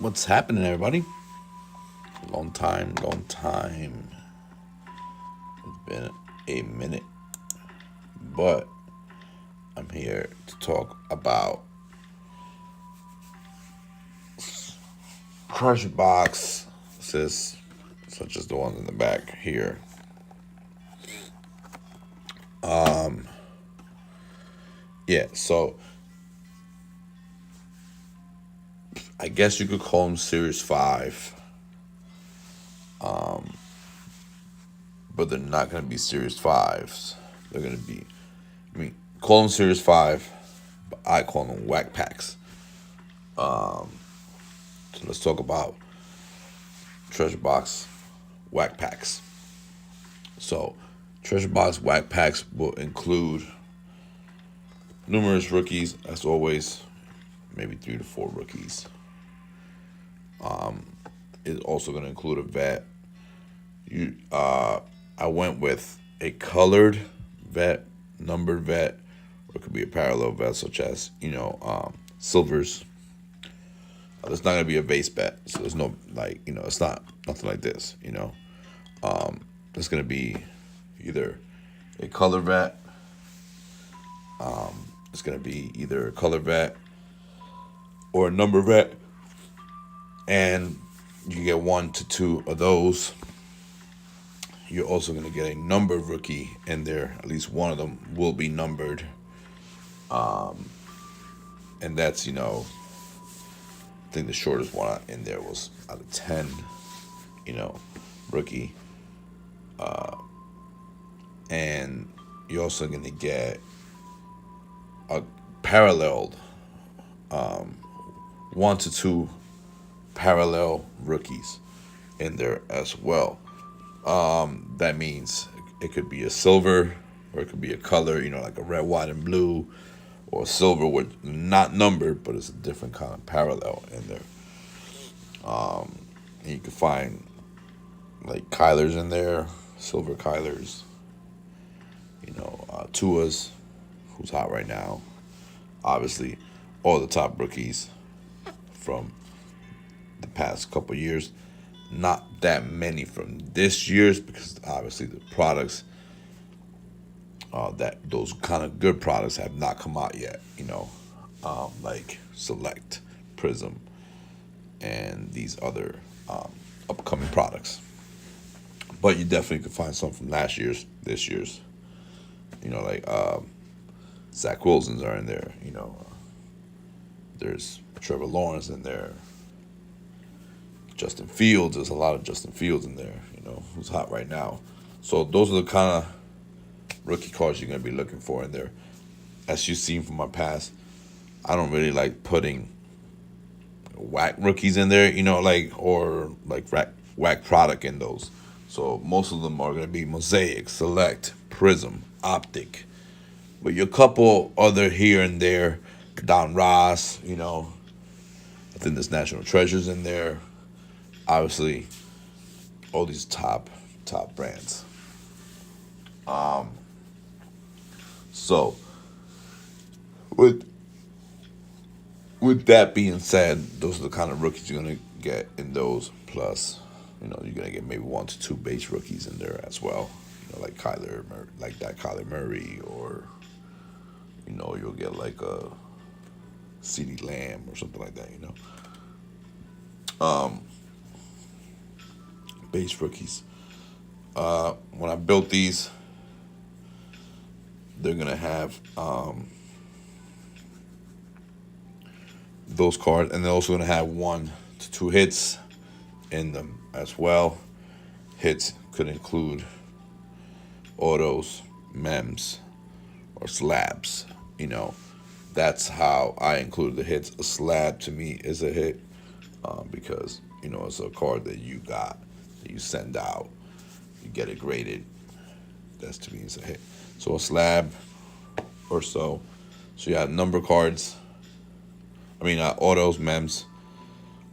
What's happening, everybody? Long time, long time. It's been a minute, but I'm here to talk about crush boxes, such as the ones in the back here. Yeah, so I guess you could call them Series 5, but they're not going to be Series 5s. They're going to be, call them Series 5, but I call them whack packs. So let's talk about Treasure Box whack packs. So, Treasure Box whack packs will include numerous rookies, as always, maybe 3 to 4 rookies. It's also going to include a vet. I went with a colored vet, numbered vet, or it could be a parallel vet, such as silvers. There's not going to be a base bet, so there's no it's not nothing like this. It's going to be either a color vet. It's going to be either a color vet or a number vet, and you get 1 to 2 of those. You're also going to get a numbered rookie in there. At least one of them will be numbered, and that's I think the shortest one in there was out of 10. Rookie, and you're also going to get a paralleled 1 to 2 parallel rookies in there as well. That means it could be a silver or it could be a color, like a red, white, and blue, or a silver with not numbered, but it's a different kind of parallel in there. And you can find like Kylers in there, silver Kylers, Tua's, who's hot right now. Obviously, all the top rookies from the past couple years. Not that many from this year's, because obviously the products, that those kind of good products have not come out yet. Like Select, Prism, and these other upcoming products. But you definitely could find some from last year's, this year's. Like Zach Wilson's are in there. There's Trevor Lawrence in there. Justin Fields, there's a lot of Justin Fields in there, who's hot right now. So those are the kind of rookie cards you're going to be looking for in there. As you've seen from my past, I don't really like putting whack rookies in there, or whack product in those. So most of them are going to be Mosaic, Select, Prism, Optic. But your couple other here and there, Don Ross, I think there's National Treasures in there. Obviously, all these top brands. So with that being said, those are the kind of rookies you're gonna get in those. Plus, you're gonna get maybe 1 to 2 base rookies in there as well. Like Kyler Murray, or you'll get like a CeeDee Lamb or something like that. Base rookies. When I built these, they're gonna have those cards, and they're also gonna have 1 to 2 hits in them as well. Hits could include autos, mems, or slabs. That's how I included the hits. A slab to me is a hit, because it's a card that you got, that you send out, you get it graded. That's to me is a hit. So a slab or so. So you have number cards. Autos, mems,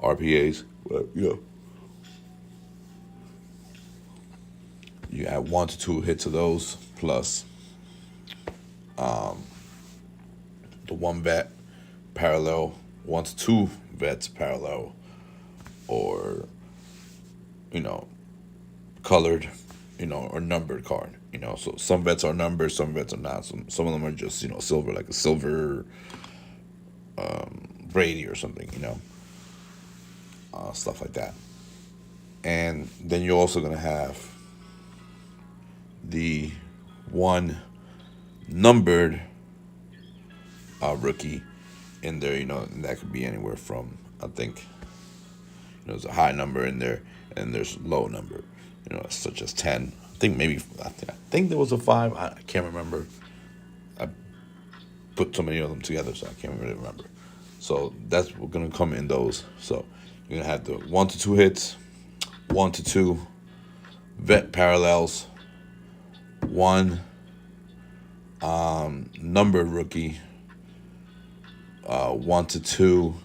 RPAs. But you have 1 to 2 hits of those, plus the 1 vet parallel, 1 to 2 vets parallel, or, you know, colored, or numbered card. So some vets are numbered, some vets are not. Some of them are just, silver, like a silver Brady or something, stuff like that. And then you're also going to have the one numbered rookie in there, and that could be anywhere from, I think, there's a high number in there and there's low number, such as 10. I think maybe, I think there was a 5. I can't remember. I put so many of them together, so I can't really remember. So that's what's going to come in those. So you're going to have the 1 to 2 hits, 1 to 2 vet parallels, one numbered rookie, 1 to 2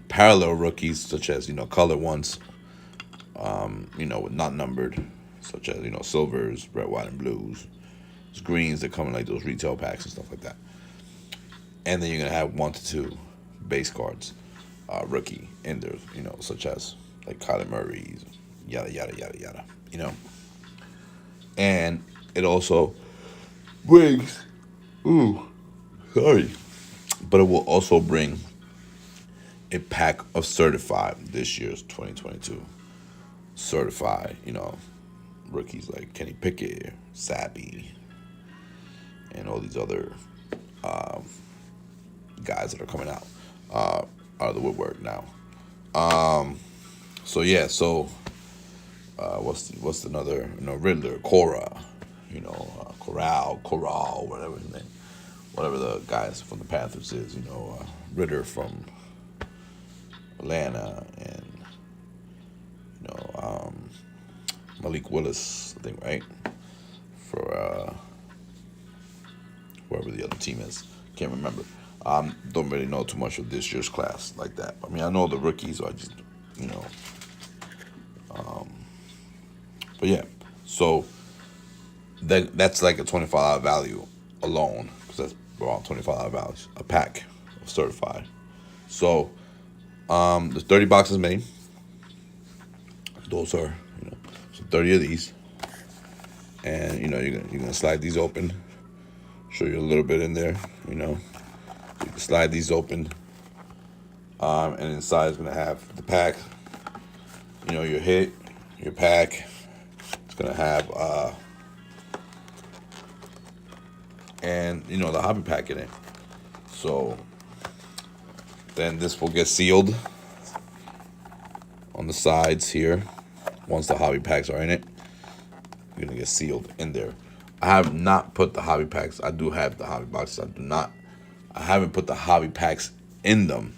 parallel rookies, such as colored ones, not numbered, such as silvers, red, white, and blues. It's greens that come in like those retail packs and stuff like that. And then you're gonna have 1 to 2 base cards, rookie in there, such as like Kyler Murray's, yada yada yada yada, And it also brings, sorry, but it will also bring a pack of certified this year's 2022 certified, rookies like Kenny Pickett, Sappy, and all these other guys that are coming out out of the woodwork now. So yeah, what's another, Riddler, Cora, Corral, whatever his name, whatever the guys from the Panthers is, Ritter from Atlanta, and Malik Willis, I think, right, for whoever the other team is, can't remember. Don't really know too much of this year's class like that. I mean, I know the rookies, so I just, but yeah, so that's like a $25 value alone, because that's around $25 a pack of certified. So there's 30 boxes made. Those are, so 30 of these, and you're gonna slide these open. Show you a little bit in there, you can slide these open, and inside is gonna have the pack, your hit, your pack. It's gonna have and the hobby pack in it. So then this will get sealed on the sides here. Once the hobby packs are in it, you're gonna get sealed in there. I have not put the hobby packs. I do have the hobby boxes. I haven't put the hobby packs in them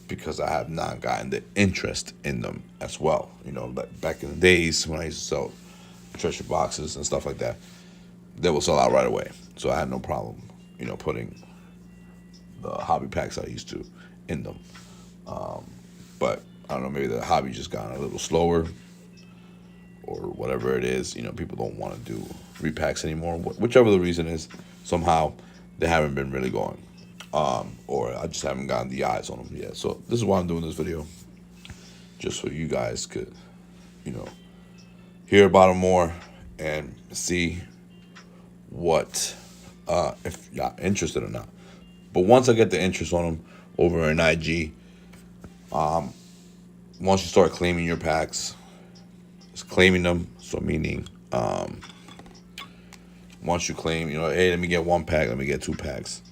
because I have not gotten the interest in them as well. Like back in the days when I used to sell treasure boxes and stuff like that, they will sell out right away. So I had no problem, putting the hobby packs I used to in them. But I don't know, maybe the hobby just got a little slower, or whatever it is. People don't want to do repacks anymore. Whichever the reason is, somehow they haven't been really going. Or I just haven't gotten the eyes on them yet. So this is why I'm doing this video, just so you guys could, hear about them more and see what, if you're interested or not. But once I get the interest on them over in IG, once you start claiming your packs, just claiming them. So meaning, once you claim, hey, let me get 1 pack, let me get 2 packs,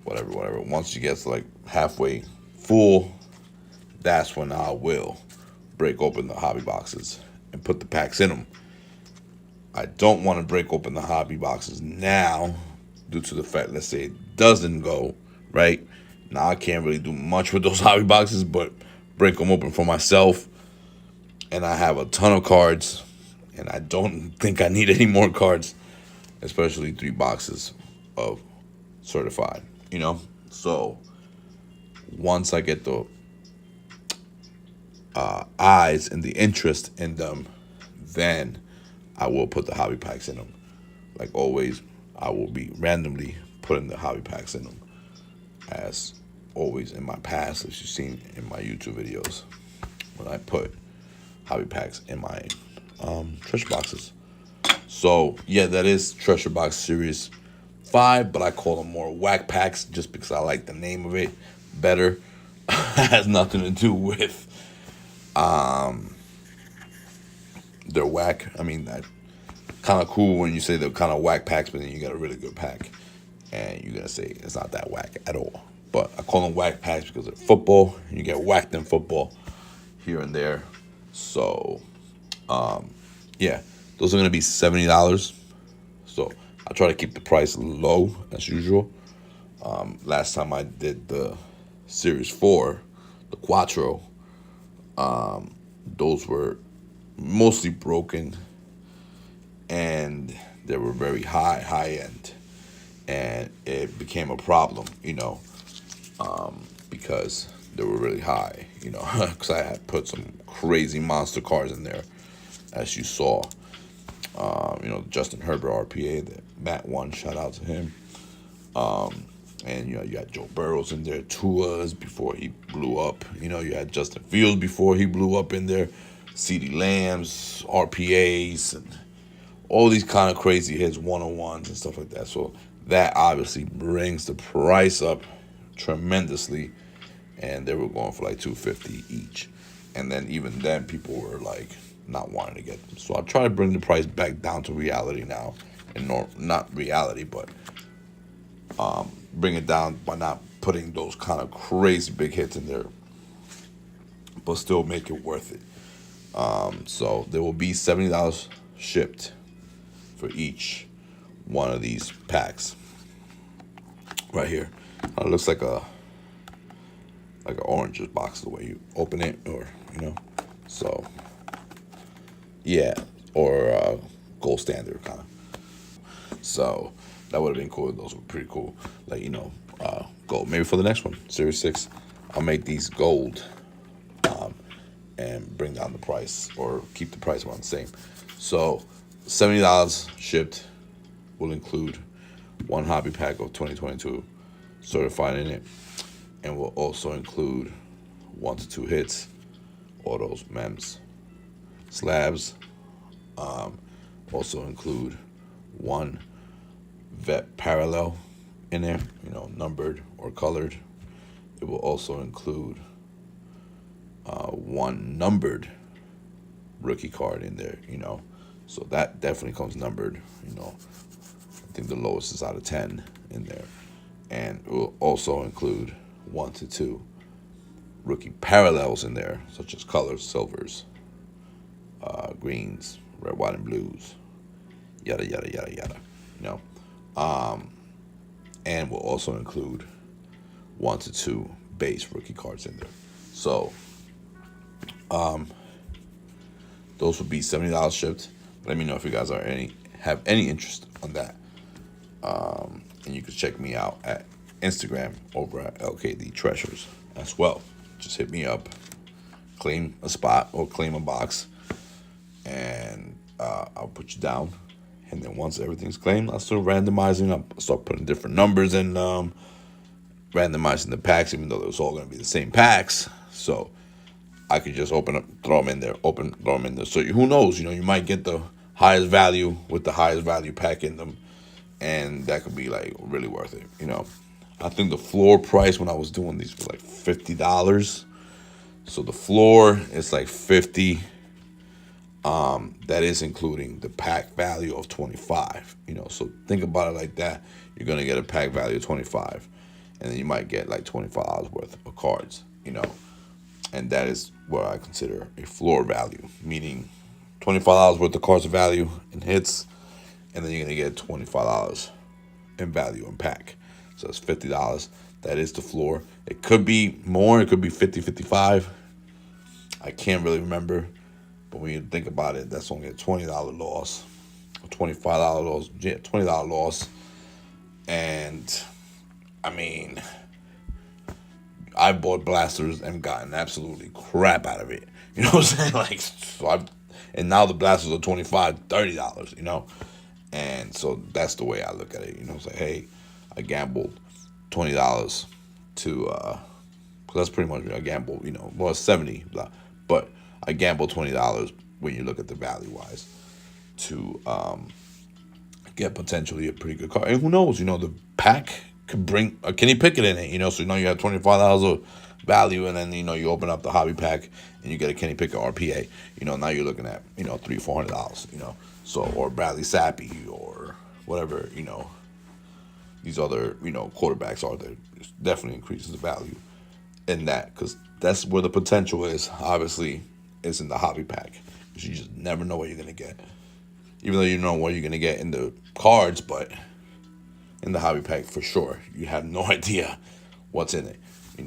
whatever. Once you get to like halfway full, that's when I will break open the hobby boxes and put the packs in them. I don't want to break open the hobby boxes now due to the fact, let's say it doesn't go right. Now I can't really do much with those hobby boxes, but break them open for myself. And I have a ton of cards, and I don't think I need any more cards, especially 3 boxes of certified, So once I get the eyes and the interest in them, then I will put the hobby packs in them. Like always, I will be randomly putting the hobby packs in them as always in my past, as you've seen in my YouTube videos, when I put hobby packs in my treasure boxes. So yeah, that is Treasure Box Series 5, but I call them more whack packs just because I like the name of it better. Has nothing to do with their whack. I mean, that kind of cool when you say they're kind of whack packs, but then you get a really good pack, and you're gonna say it's not that whack at all. But I call them whack packs because they're football, and you get whacked in football here and there. So yeah, those are gonna be $70. So I try to keep the price low as usual. Last time I did the Series 4, the Quattro, those were mostly broken and they were very high end. And it became a problem, because they were really high, because I had put some crazy monster cars in there, as you saw. Justin Herbert RPA, the Matt one, shout out to him. And you had Joe Burrows in there, Tua's before he blew up. You had Justin Fields before he blew up in there, CeeDee Lambs, RPAs, and all these kind of crazy hits, 101s and stuff like that. So that obviously brings the price up tremendously, and they were going for like $250 each. And then even then, people were like not wanting to get them. So I try to bring the price back down to reality now, and not reality, but bring it down by not putting those kind of crazy big hits in there, but still make it worth it. So there will be $70 shipped for each one of these packs right here. It looks like an orange box the way you open it, or so yeah, or gold standard kind of. So that would have been cool. Those were pretty cool. Like, gold. Maybe for the next one, Series 6, I'll make these gold, and bring down the price or keep the price around the same. So $70 shipped will include one hobby pack of 2022 certified in it, and will also include 1 to 2 hits, autos, mems, slabs. Also include one vet parallel in there, numbered or colored. It will also include one numbered rookie card in there, So that definitely comes numbered, I think the lowest is out of 10 in there. And it will also include 1 to 2 rookie parallels in there, such as colors, silvers, greens, red, white, and blues, yada, yada, yada, yada, And will also include 1 to 2 base rookie cards in there. So those would be $70 shipped. Let me know if you guys have any interest on that. And you can check me out at Instagram over at LKD Treasures as well. Just hit me up, claim a spot or claim a box, and I'll put you down. And then once everything's claimed, I'll start randomizing. I'll start putting different numbers in, randomizing the packs, even though it's all going to be the same packs. So I could just open up, throw them in there, throw them in there. So who knows? You might get the highest value with the highest value pack in them, and that could be like really worth it. I think the floor price when I was doing these was like $50. So the floor is like $50. That is including the pack value of $25. So think about it like that. You're gonna get a pack value of $25, and then you might get like $25 worth of cards. And that is what I consider a floor value, meaning $25 worth of cards of value in hits, and then you're gonna get $25 in value in pack. So it's $50. That is the floor. It could be more. It could be 50, 55. I can't really remember. But when you think about it, that's only a $20 loss, a $25 loss, yeah, $20 loss. And I mean, I bought blasters and gotten absolutely crap out of it. You know what I'm saying? And now the blasters are $25, $30. And so that's the way I look at it. It's like, hey, I gambled $20 to, cause that's pretty much a gamble, well, it's 70, but I gamble $20 when you look at the value wise to get potentially a pretty good car. And who knows, the pack could bring a Kenny Pickett in it, so you have $25 of value, and then you open up the hobby pack and you get a Kenny Pickett RPA. Now you're looking at $300-$400. So, or Bradley Zappi or whatever these other quarterbacks are. That definitely increases the value in that, because that's where the potential is. Obviously, is in the hobby pack, because you just never know what you're gonna get. Even though you know what you're gonna get in the cards, but in the hobby pack for sure, you have no idea what's in it. You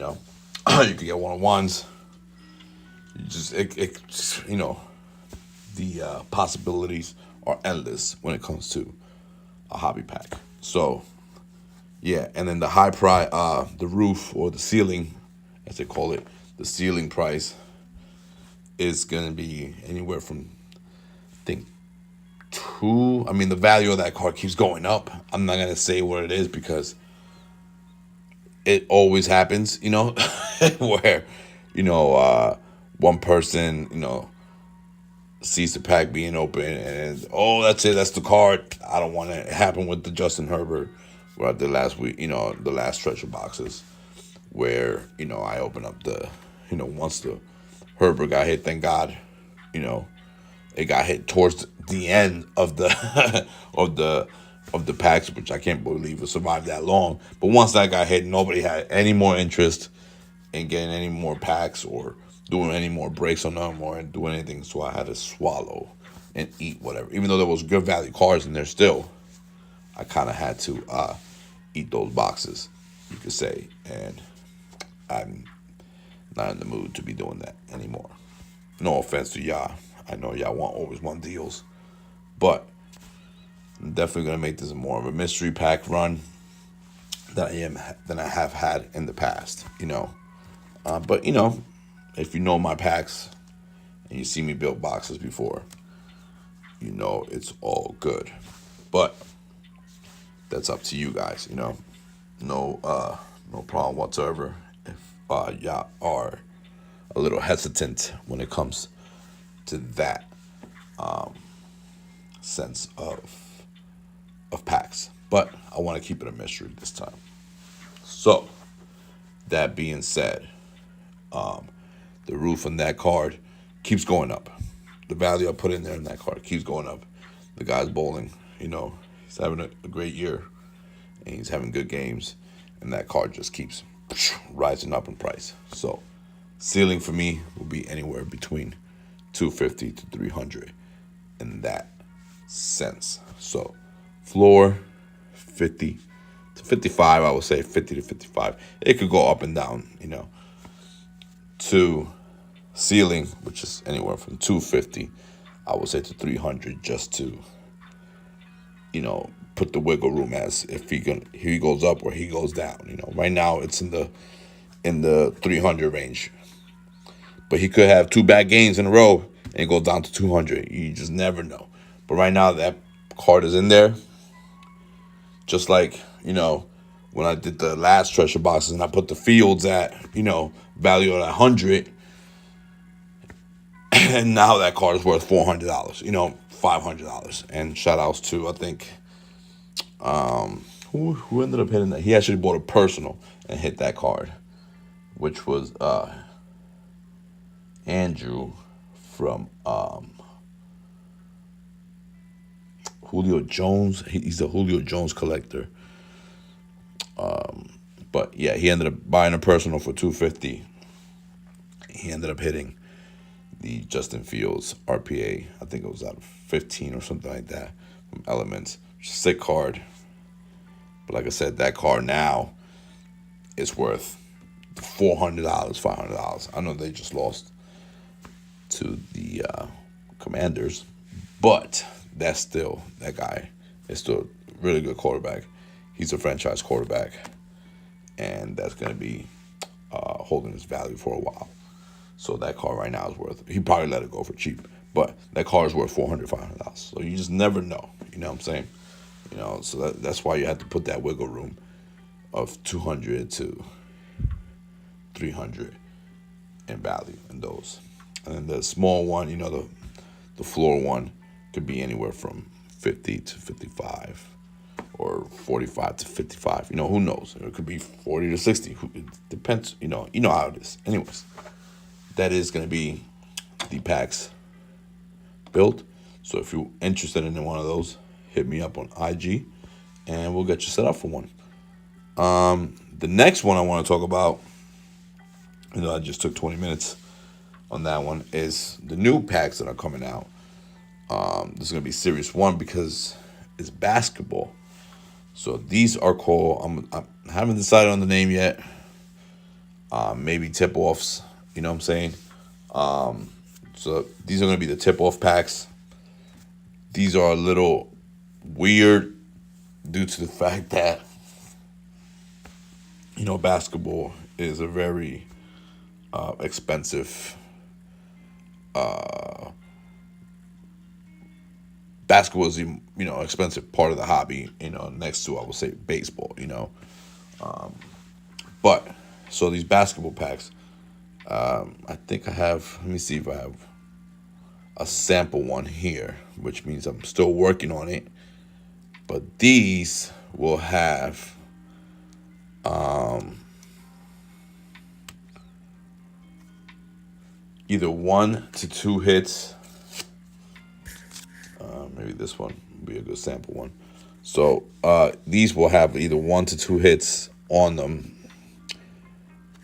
could get one-on-ones. The possibilities are endless when it comes to a hobby pack. So, yeah, and then the high price, the roof or the ceiling, as they call it, the ceiling price is gonna be anywhere from, I think, the value of that card keeps going up. I'm not gonna say what it is, because it always happens, where, one person, sees the pack being open and, oh, that's it, that's the card. I don't want it. It happened with the Justin Herbert, where the last week, the last stretch of boxes, where, I opened up the, once the Herbert got hit, thank God, it got hit towards the end of the, of the packs, which I can't believe it survived that long. But once that got hit, nobody had any more interest in getting any more packs or doing any more breaks on them or doing anything. So I had to swallow and eat whatever. Even though there was good value cards in there still, I kind of had to eat those boxes, you could say. And I'm not in the mood to be doing that anymore. No offense to y'all. I know y'all always want deals. But I'm definitely gonna make this more of a mystery pack run than I have had in the past, But if you know my packs and you see me build boxes before, it's all good. But that's up to you guys, No problem whatsoever if y'all are a little hesitant when it comes to that sense of packs. But I want to keep it a mystery this time. So, that being said, the roof on that card keeps going up. The value I put in there in that card keeps going up. The guy's bowling, he's having a great year, and he's having good games, and that card just keeps rising up in price. So, ceiling for me will be anywhere between $250 to $300 in that sense. So, floor 50 to 55, I would say 50 to 55. It could go up and down, to ceiling, which is anywhere from 250, I would say, to 300, just to, put the wiggle room as if he goes up or he goes down. Right now it's in the 300 range, but he could have two bad games in a row and it goes down to 200. You just never know. But right now that card is in there. Just like, when I did the last treasure boxes and I put the Fields at, value at 100, and now that card is worth $400, $500. And shout outs to, I think, who ended up hitting that? He actually bought a personal and hit that card, which was Andrew from Julio Jones. He's a Julio Jones collector. But yeah, he ended up buying a personal for $250. He ended up hitting the Justin Fields RPA. I think it was out of 15 or something like that from Elements. Sick card. But like I said, that card now is worth $400, $500. I know they just lost to the Commanders, but that guy is still a really good quarterback. He's a franchise quarterback, and that's going to be holding its value for a while. So that car right now is worth, he probably let it go for cheap, but that car is worth $400, $500. So you just never know, you know what I'm saying? So that's why you have to put that wiggle room of 200 to 300 in value in those. And then the small one, the floor one could be anywhere from 50 to 55 or 45 to 55. Who knows? It could be 40 to 60. It depends. You know how it is. Anyways, that is going to be the packs built. So if you're interested in one of those, hit me up on IG and we'll get you set up for one. The next one I want to talk about, I just took 20 minutes on that one, is the new packs that are coming out. This is going to be Series 1 because it's basketball. So these are called, I haven't decided on the name yet. Maybe tip-offs, you know what I'm saying? So these are going to be the tip-off packs. These are a little weird due to the fact that, basketball is a very expensive. Basketball is the expensive part of the hobby. Next to, I would say, baseball. But so these basketball packs, I think I have. Let me see if I have a sample one here, which means I'm still working on it. But these will have either 1 to 2 hits. Maybe this one would be a good sample one. So these will have either 1 to 2 hits on them.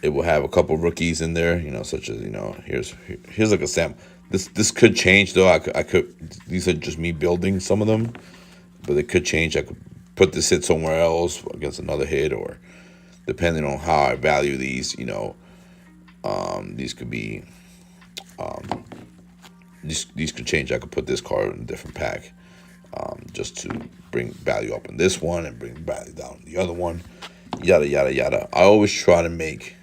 It will have a couple rookies in there, such as here's like a sample. This could change though. I could these are just me building some of them, but it could change. I could put this hit somewhere else against another hit, or depending on how I value these, these could be. These could change. I could put this card in a different pack, just to bring value up in this one and bring value down in the other one. Yada yada yada. I always try to make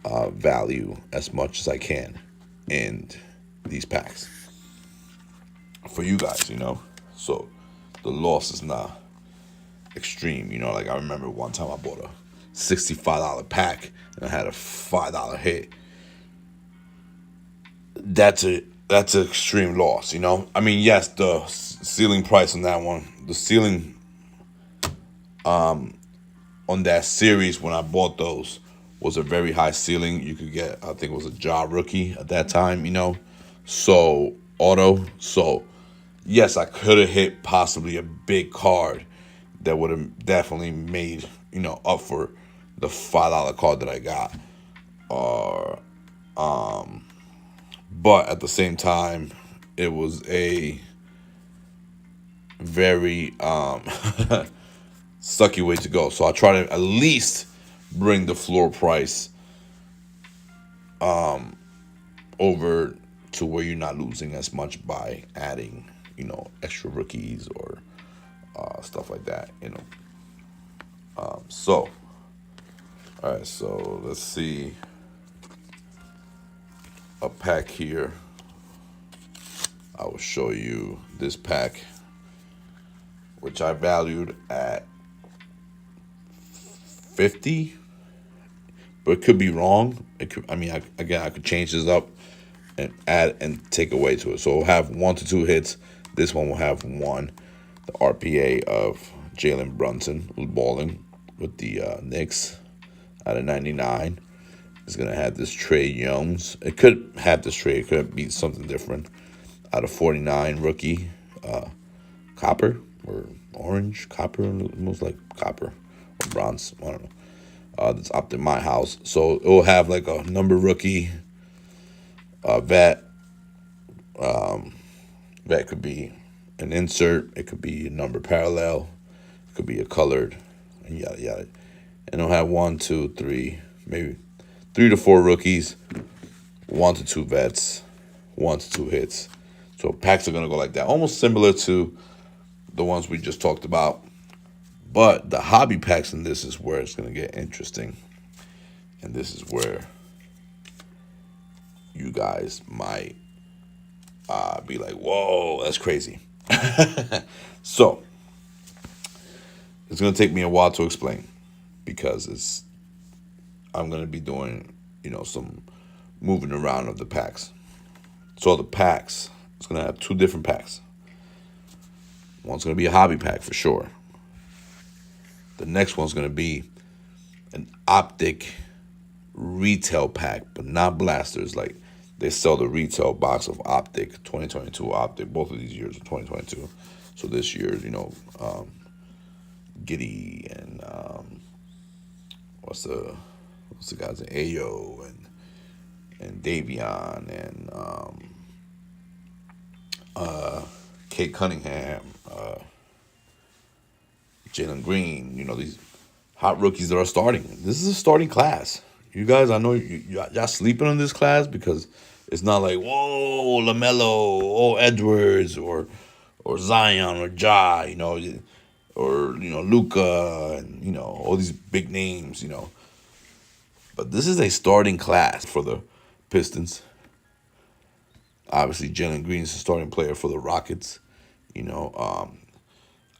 value as much as I can in these packs for you guys. So the loss is not extreme. Like I remember one time I bought a $65 pack and I had a $5 hit. That's an extreme loss, I mean, yes, the ceiling price on that one, the ceiling on that series when I bought those was a very high ceiling. You could get, I think it was a Ja rookie at that time, so auto. So yes, I could have hit possibly a big card that would have definitely made, up for the $5 card that I got. Or but at the same time, it was a very sucky way to go. So I try to at least bring the floor price over to where you're not losing as much by adding, extra rookies or stuff like that, So, all right, so let's see. A pack here. I will show you this pack, which I valued at 50, but it could be wrong. It could, I could change this up and add and take away to it. So we'll have 1 to 2 hits. This one will have 1. The RPA of Jalen Brunson balling with the Knicks out of 99. Is going to have this Trae Young. It could have this Trae. It could be something different. Out of 49 rookie, copper or orange, copper, almost like copper or bronze. I don't know. That's up in my house. So it will have like a number rookie, vet. Vet could be an insert. It could be a number parallel. It could be a colored, and yada yada. And it'll have 1, 2, 3, maybe 3 to 4 rookies, 1 to 2 vets, 1 to 2 hits. So packs are going to go like that. Almost similar to the ones we just talked about. But the hobby packs in this is where it's going to get interesting. And this is where you guys might be like, whoa, that's crazy. So it's going to take me a while to explain because it's I'm gonna be doing, some moving around of the packs. So the packs, it's gonna have two different packs. One's gonna be a hobby pack for sure. The next one's gonna be an optic retail pack, but not blasters. Like they sell the retail box of optic 2022 optic. Both of these years are 2022. So this year, Giddy and what's the guys, Ayo and Davion and Kate Cunningham, Jalen Green. These hot rookies that are starting. This is a starting class. You guys, I know y'all sleeping on this class because it's not like, whoa, LaMelo, oh, Edwards, or Zion, or Ja, or Luca, and all these big names, But this is a starting class for the Pistons. Obviously, Jalen Green is a starting player for the Rockets.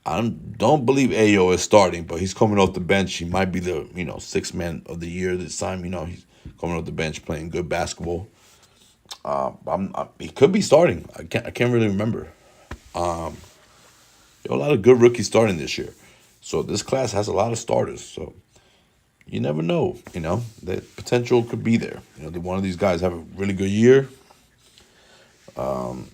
I don't believe Ayo is starting, but he's coming off the bench. He might be the sixth man of the year this time. He's coming off the bench playing good basketball. He could be starting. I can't really remember. A lot of good rookies starting this year, so this class has a lot of starters. So you never know. That potential could be there. One of these guys have a really good year, and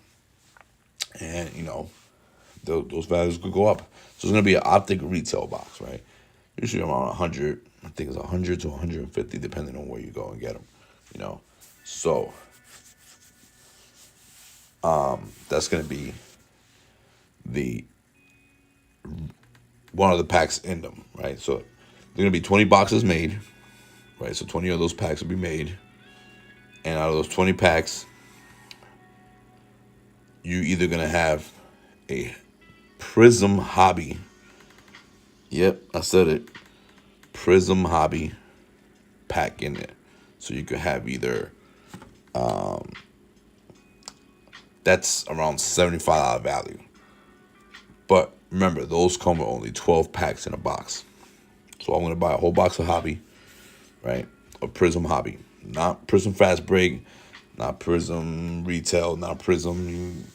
those values could go up. So it's going to be an optic retail box, right? Usually around 100. I think it's 100 to 150, depending on where you go and get them. So that's going to be the one of the packs in them, right? So there's going to be 20 boxes made, right? So 20 of those packs will be made, and out of those 20 packs, you either going to have a Prism Hobby. Yep, I said it. Prism Hobby pack in it. So you could have either that's around $75 value. But remember, those come with only 12 packs in a box. So I'm gonna buy a whole box of Hobby, right? A Prism Hobby. Not Prism Fast Break, not Prism Retail, not Prism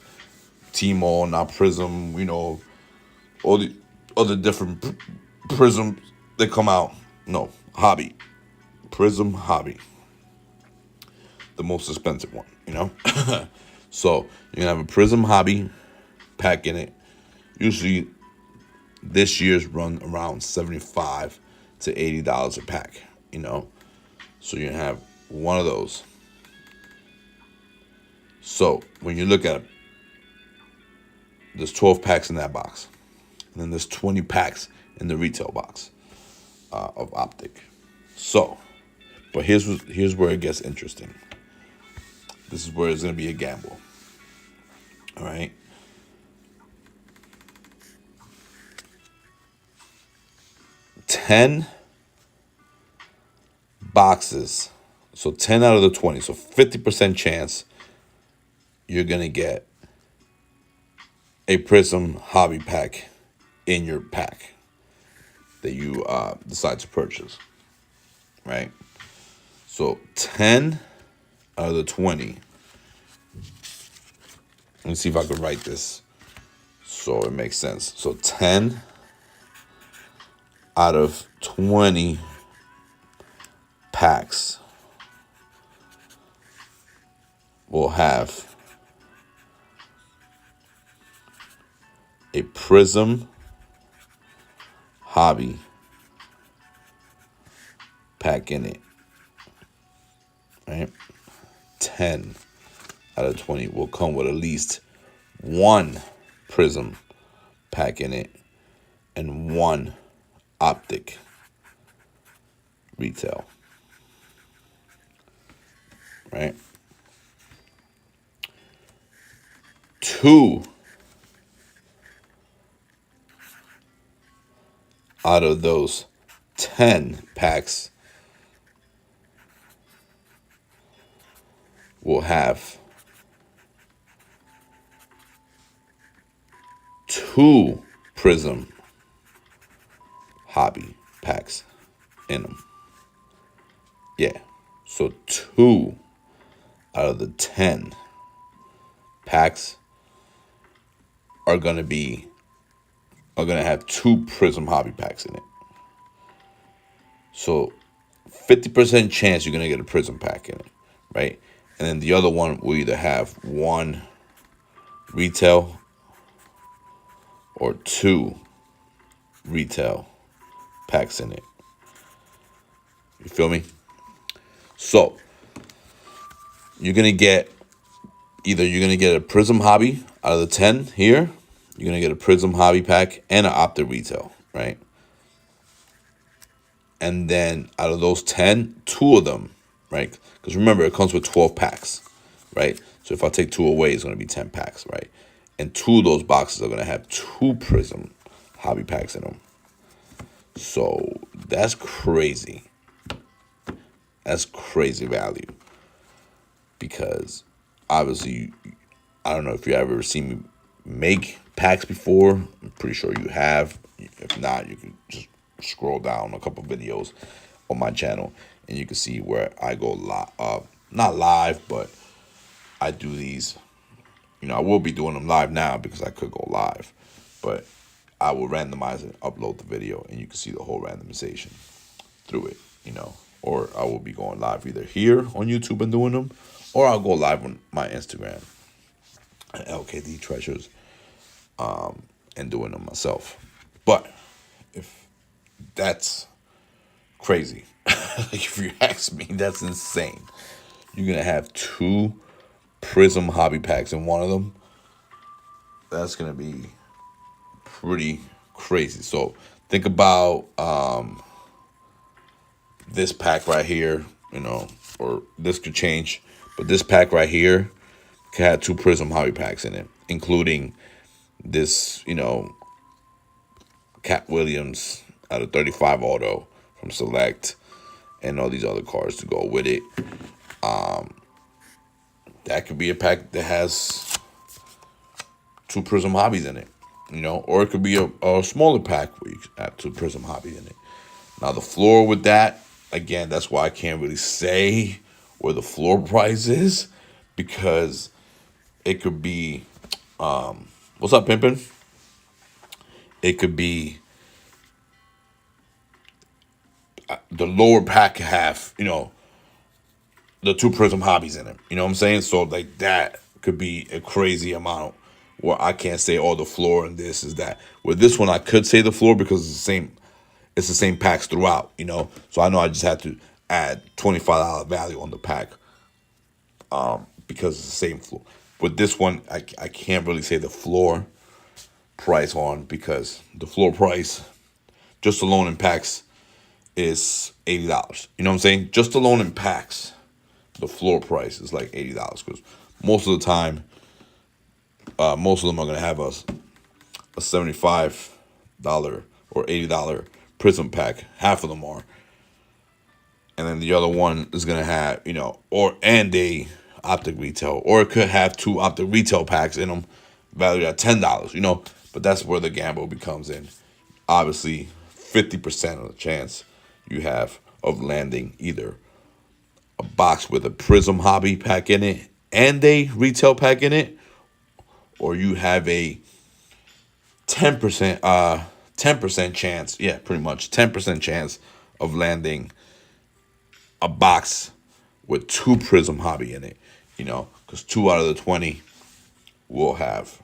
T-Mall, not Prism, all the other different prisms that come out. No, Hobby. Prism Hobby. The most expensive one, So you're gonna have a Prism Hobby pack in it. Usually this year's run around $75 to $80 a pack, So you're gonna have one of those. So when you look at it, there's 12 packs in that box. And then there's 20 packs in the retail box of optic. So, but here's where it gets interesting. This is where it's going to be a gamble. All right. $10 boxes. So 10 out of the 20. So 50% chance you're going to get a Prism Hobby pack in your pack that you decide to purchase. Right. So 10 out of the 20. Let me see if I can write this so it makes sense. So 10 out of 20 packs will have a Prism Hobby pack in it. Right? 10 out of 20 will come with at least one Prism pack in it and one optic retail. Right? 2 out of those 10 packs will have 2 Prism Hobby packs in them. Yeah. So 2 out of the 10 packs are gonna have 2 Prism hobby packs in it. So 50% chance you're gonna get a Prism pack in it, right? And then the other one will either have 1 retail or 2 retail packs in it. You feel me? So you're gonna get a Prism hobby out of the 10 here. You're gonna get a Prism hobby pack and an Optic retail, right? And then out of those 10, 2 of them, right? Because remember, it comes with 12 packs, right? So if I take 2 away, it's going to be 10 packs, right? And 2 of those boxes are going to have 2 Prism hobby packs in them. So that's crazy. That's crazy value. Because obviously, I don't know if you ever seen me make packs before. I'm pretty sure you have. If not, you can just scroll down a couple videos on my channel and you can see where I go live. Not live, but I do these. I will be doing them live now because I could go live, but I will randomize and upload the video and you can see the whole randomization through it, or I will be going live either here on YouTube and doing them, or I'll go live on my Instagram at LKD Treasures and doing them myself. But if that's crazy, if you ask me, that's insane. You're going to have 2 Prism hobby packs in one of them. That's going to be pretty crazy. So think about this pack right here, or this could change, but this pack right here could have 2 Prism hobby packs in it, including this, Cat Williams out of 35 auto from Select and all these other cards to go with it. That could be a pack that has 2 Prism hobbies in it, or it could be a smaller pack where you have 2 Prism hobbies in it. Now the floor with that, again, that's why I can't really say where the floor price is, because it could be, what's up, Pimpin'? It could be the lower pack could have, the 2 Prism hobbies in it. You know what I'm saying? So like that could be a crazy amount where I can't say, oh, the floor and this is that. With this one, I could say the floor because it's the same packs throughout, So I know I just had to add $25 value on the pack because it's the same floor. With this one, I can't really say the floor price on, because the floor price just alone in packs is $80. You know what I'm saying? Just alone in packs, the floor price is like $80, because most of the time, most of them are gonna have a $75 or $80 Prism pack. Half of them are, and then the other one is gonna have and a Optic retail, or it could have 2 Optic retail packs in them, valued at $10. But that's where the gamble becomes in. Obviously, 50% of the chance you have of landing either a box with a Prism hobby pack in it and a retail pack in it, or you have a 10% chance, pretty much 10% chance of landing a box with 2 Prism hobby in it, because 2 out of the 20 will have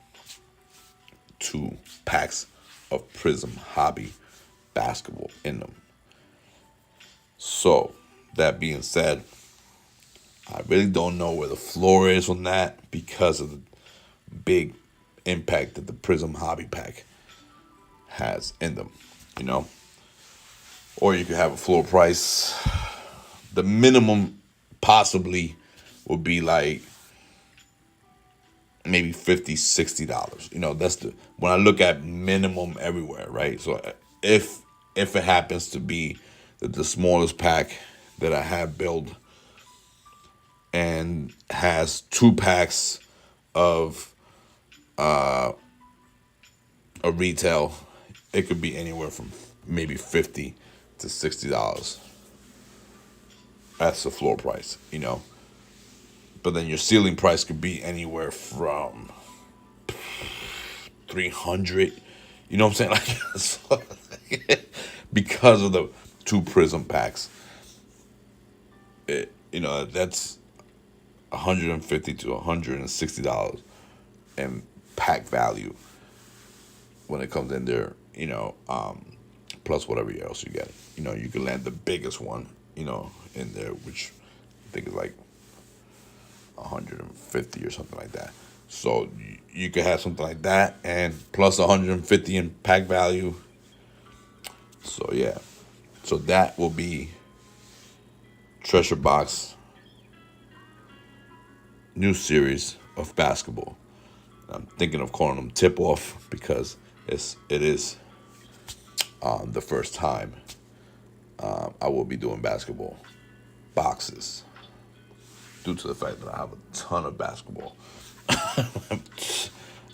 2 packs of Prism hobby basketball in them. So that being said, I really don't know where the floor is on that because of the big impact that the Prism hobby pack has in them, Or you could have a floor price. The minimum possibly would be like maybe $50-$60. That's when I look at minimum everywhere, right? So if it happens to be the smallest pack that I have built and has 2 packs of a retail, it could be anywhere from maybe $50 to $60. That's the floor price, you know. But then your ceiling price could be anywhere from 300. You know what I'm saying? Like, so, because of the two prism packs, you know, that's 150 to $160 in pack value when it comes in there. You know, plus whatever else you get. You know, you can land the biggest one. You know, in there, which I think is like 150 or something like that. So you could have something like that and plus 150 in pack value. So yeah, so that will be Treasure Box new series of basketball. I'm thinking of calling them Tip Off because it is the first time I will be doing basketball boxes due to the fact that I have a ton of basketball.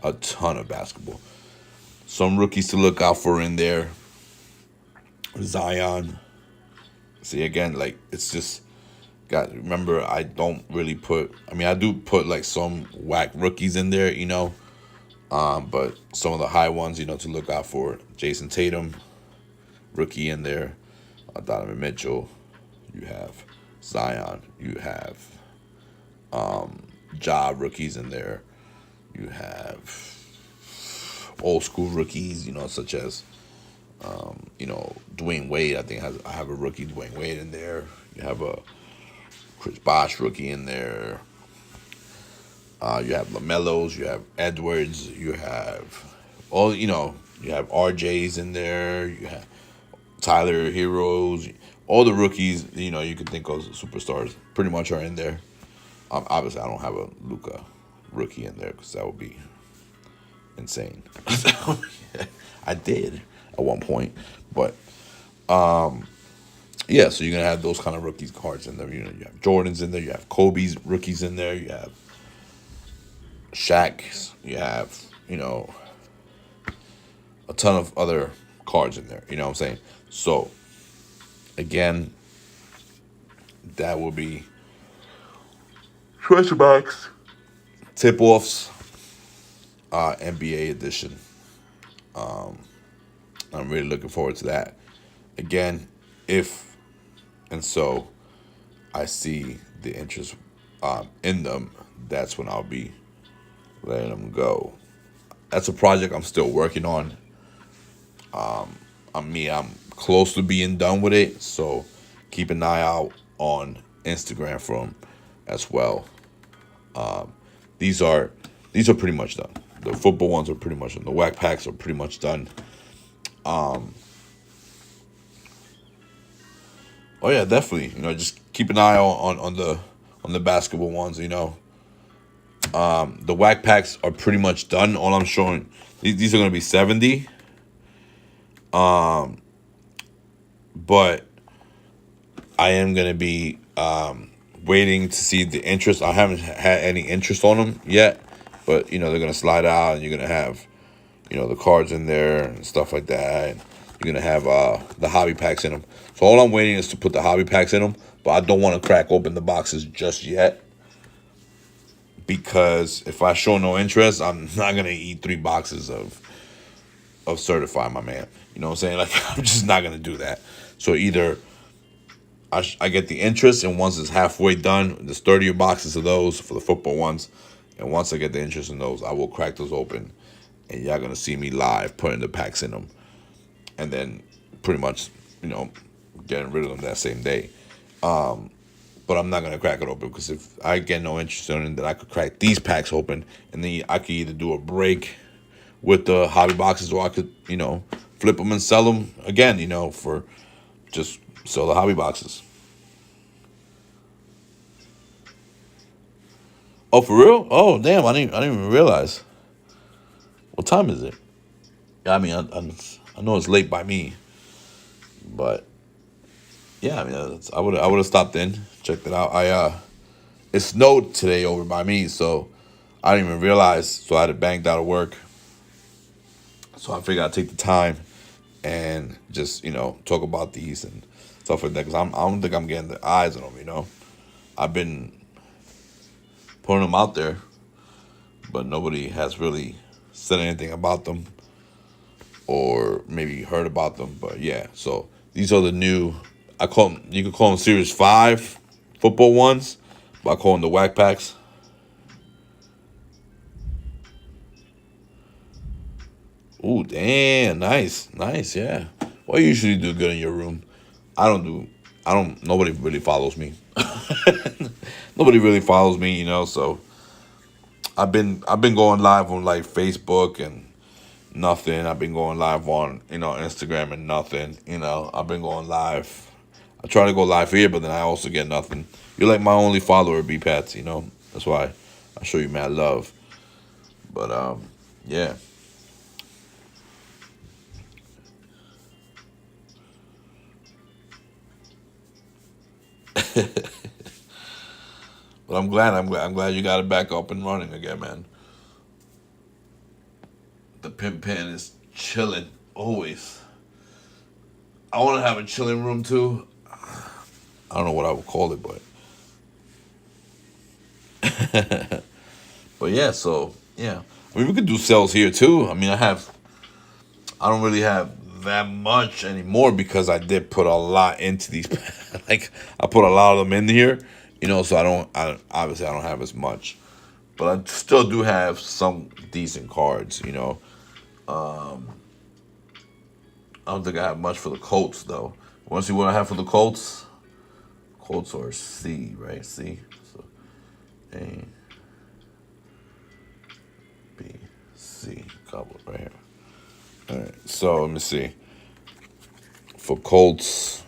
A ton of basketball. Some rookies to look out for in there. Zion. See, again, like, it's just got, remember, I don't really put, I mean, I do put like some whack rookies in there, you know, but some of the high ones, you know, to look out for. Jason Tatum, rookie in there. Donovan Mitchell. You have Zion. You have Ja, rookies in there. You have old school rookies, you know, such as you know, Dwayne Wade. I have a rookie, Dwayne Wade, in there. You have a Chris Bosh rookie in there. You have LaMelos. You have Edwards. You have all, you know. You have RJs in there. You have Tyler Heroes. All the rookies, you know, you can think of as superstars pretty much are in there. Obviously, I don't have a Luka rookie in there because that would be insane. I did at one point, but yeah. So you're gonna have those kind of rookies cards in there. You know, you have Jordans in there. You have Kobe's rookies in there. You have Shaq's. You have, you know, a ton of other cards in there. You know what I'm saying? So again, that will be Treasure Box Tip Offs NBA edition. I'm really looking forward to that. Again, if and so I see the interest in them, that's when I'll be letting them go. That's a project I'm still working on. I'm close to being done with it, so keep an eye out on Instagram for them as well. These are these are pretty much done. The football ones are pretty much done. The whack packs are pretty much done. Oh yeah, definitely. You know, just keep an eye on the basketball ones. You know, the whack packs are pretty much done. All I'm showing these are going to be 70, but I am going to be waiting to see the interest. I haven't had any interest on them yet, but you know they're going to slide out, and you're going to have, you know, the cards in there and stuff like that. And you're going to have the hobby packs in them. So all I'm waiting is to put the hobby packs in them, but I don't want to crack open the boxes just yet, because if I show no interest, I'm not going to eat 3 boxes of certified, my man. You know what I'm saying? Like, I'm just not going to do that. So either I get the interest, and once it's halfway done, there's 30 boxes of those for the football ones. And once I get the interest in those, I will crack those open, and y'all gonna see me live putting the packs in them, and then pretty much, you know, getting rid of them that same day. But I'm not gonna crack it open, because if I get no interest in it, then I could crack these packs open, and then I could either do a break with the hobby boxes, or I could, you know, flip them and sell them again, you know, for just sell the hobby boxes. Oh, for real? Oh, damn! I didn't even realize. What time is it? Yeah, I mean, I know it's late by me, but yeah, I mean, I would have stopped in, checked it out. It snowed today over by me, so I didn't even realize. So I had to banked out of work, so I figured I'd take the time and just, you know, talk about these and stuff like that. Because I don't think I'm getting the eyes on them. I've been putting them out there, but nobody has really said anything about them or maybe heard about them. But yeah, so these are the new. I call them. You could call them Series 5 football ones, but I call them the Whack Packs. Ooh, damn, nice, yeah. Well, you usually do good in your room. I don't do. I don't. Nobody really follows me. Nobody really follows me, So I've been going live on like Facebook and nothing. I've been going live on Instagram and nothing. I've been going live. I try to go live here, but then I also get nothing. You're like my only follower, B Pats. That's why I show you mad love. But yeah. But I'm glad you got it back up and running again, man. The pimp pen is chilling always. I want to have a chilling room too. I don't know what I would call it, but yeah. So yeah, I mean we could do sales here too. I mean I don't really have that much anymore because I did put a lot into these. Like I put a lot of them in here, So obviously I don't have as much, but I still do have some decent cards. I don't think I have much for the Colts though. Want to see what I have for the Colts? Colts are C, right? C. So A, B, C. Couple right here. All right. So let me see. For Colts,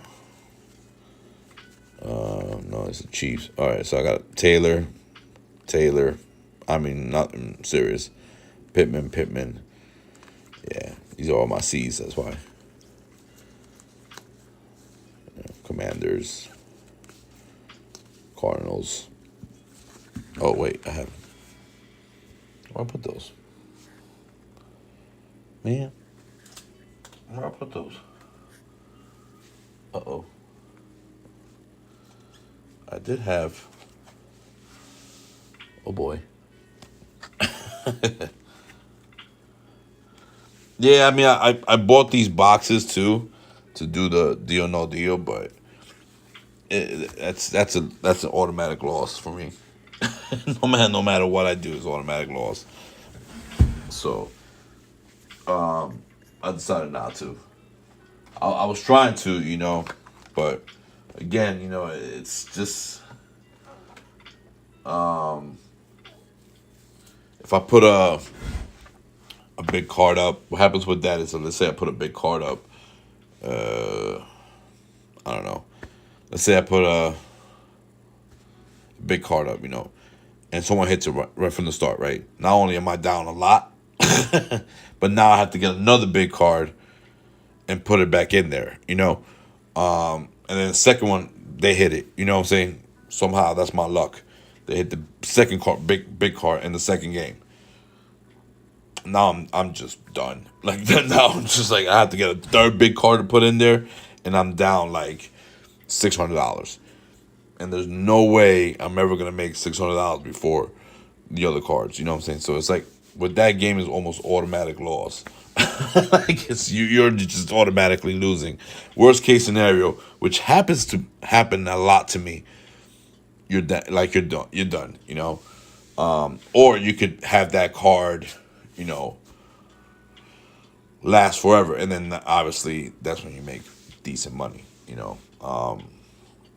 no, it's the Chiefs. All right. So I got Taylor. I mean, not serious. Pittman. Yeah, these are all my C's. That's why. Commanders. Cardinals. Oh wait, I have. Where I put those? Man, where I put those? Uh-oh. I did have. Oh boy. Yeah, I mean, I bought these boxes too to do the deal no deal, but that's an automatic loss for me. No matter what I do, it's automatic loss. So I decided not to. I was trying to, but again, it's just if I put a big card up, what happens with that is, let's say I put a big card up. I don't know. Let's say I put a big card up, and someone hits it right from the start, right? Not only am I down a lot, but now I have to get another big card and put it back in there, And then the second one, they hit it. You know what I'm saying? Somehow that's my luck. They hit the second card, big card in the second game. Now I'm just done. Like now I'm just like I have to get a third big card to put in there, and I'm down like $600. And there's no way I'm ever gonna make $600 before the other cards. You know what I'm saying? So it's like with that game is almost automatic loss. Like you're just automatically losing. Worst case scenario, which happens to happen a lot to me, you're done. Like you're done. You're done. Or you could have that card, you know, last forever, and then obviously that's when you make decent money.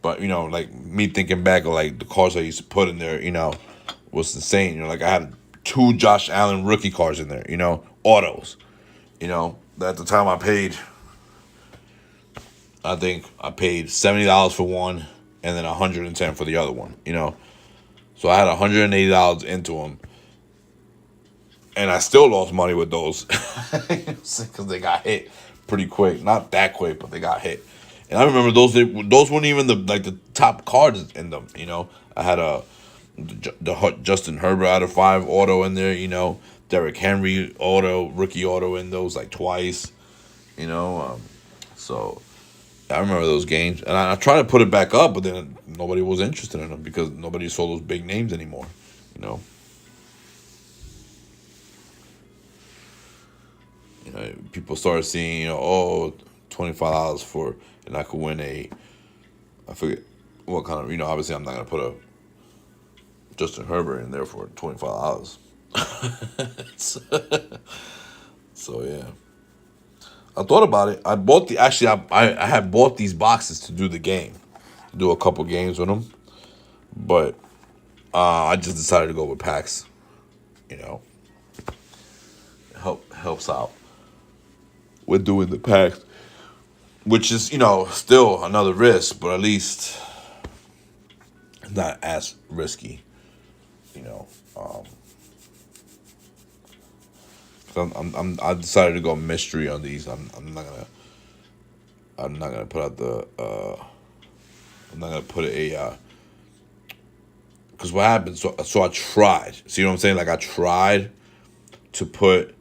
But like me thinking back of like the cards I used to put in there, was insane. Like I had 2 Josh Allen rookie cards in there, autos. At the time I think I paid $70 for one, and then $110 for the other one. So I had $180 into them, and I still lost money with those because they got hit pretty quick. Not that quick, but they got hit. And I remember those weren't even the top cards in them. I had the Justin Herbert out of 5 auto in there. Derrick Henry rookie auto in those like twice. So I remember those games, and I tried to put it back up, but then nobody was interested in them because nobody saw those big names anymore. You know, people started seeing, oh, $25 for, and I could win I forget what kind of, obviously I'm not gonna put a Justin Herbert in there for $25. So yeah, I thought about it. I bought I had bought these boxes to do the game, to do a couple games with them, but I just decided to go with packs. You know, helps out with doing the packs, which is still another risk, but at least not as risky. You know, I decided to go mystery on these. I'm not gonna put out the I'm not gonna put because what happened, so I tried. See what I'm saying? Like I tried to put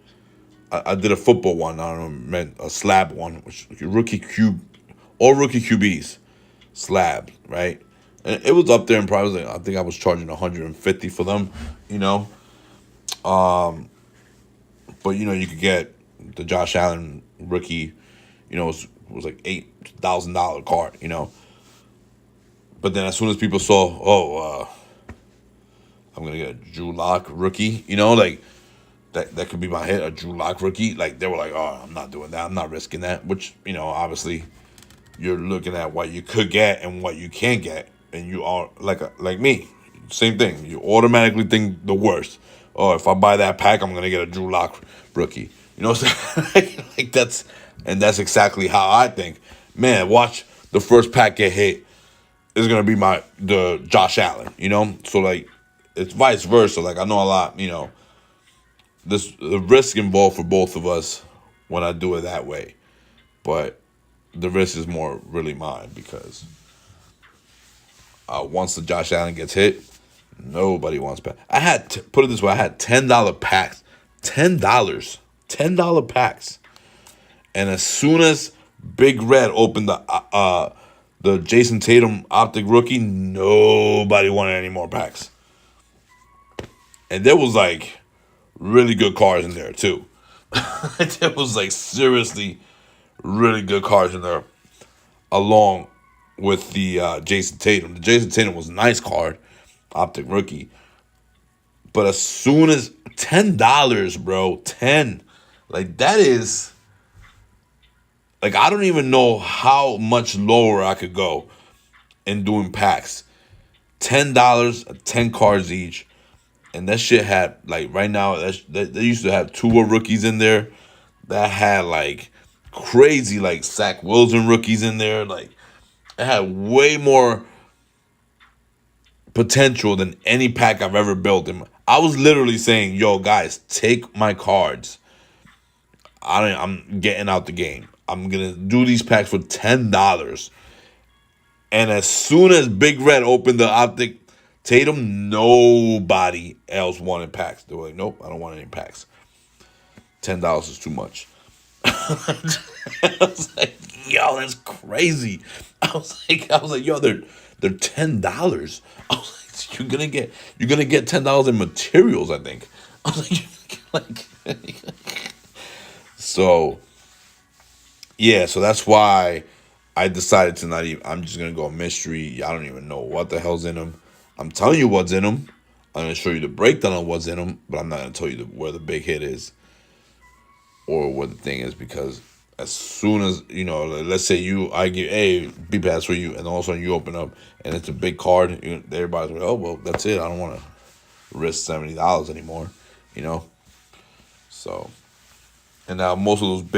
I did a football one, I don't know, meant a slab one, which rookie cube or rookie QBs slab, right? And it was up there in price. I think I was charging 150 for them, you know. But you could get the Josh Allen rookie, was like $8,000 card, But then as soon as people saw, I'm gonna get a Drew Lock rookie, like that could be my hit, a Drew Lock rookie. Like they were like, oh, I'm not doing that. I'm not risking that. Which obviously you're looking at what you could get and what you can't get, and you are like me, same thing. You automatically think the worst. Oh, if I buy that pack, I'm gonna get a Drew Lock rookie. You know what I'm saying? Like that's exactly how I think. Man, watch the first pack get hit is gonna be the Josh Allen. So like it's vice versa. Like I know a lot. The risk involved for both of us when I do it that way, but the risk is more really mine because once the Josh Allen gets hit, nobody wants pack. Put it this way, I had $10 packs, $10 packs, and as soon as Big Red opened the Jason Tatum optic rookie, nobody wanted any more packs, and there was like really good cards in there too. There was like seriously really good cards in there, along with the Jason Tatum. The Jason Tatum was a nice card, optic rookie. But as soon as $10, bro, 10, like that is, like I don't even know how much lower I could go in doing packs. $10, 10 cards each. And that shit had, like, right now, they used to have Tua rookies in there. That had, like, crazy, like, Zach Wilson rookies in there. Like, it had way more potential than any pack I've ever built. And I was literally saying, yo, guys, take my cards. I'm getting out the game. I'm going to do these packs for $10. And as soon as Big Red opened the optic Tatum, nobody else wanted packs. They were like, nope, I don't want any packs. $10 is too much. I was like, yo, that's crazy. I was like, yo, they're $10. I was like, you're gonna get $10 in materials, I think. I was like, so yeah, so that's why I decided to not even. I'm just gonna go mystery. I don't even know what the hell's in them. I'm telling you what's in them. I'm going to show you the breakdown on what's in them, but I'm not going to tell you where the big hit is or what the thing is, because as soon as, let's say I give, hey, B-Pass for you, and all of a sudden you open up and it's a big card, everybody's like, oh, well, that's it. I don't want to risk $70 anymore, So, and now most of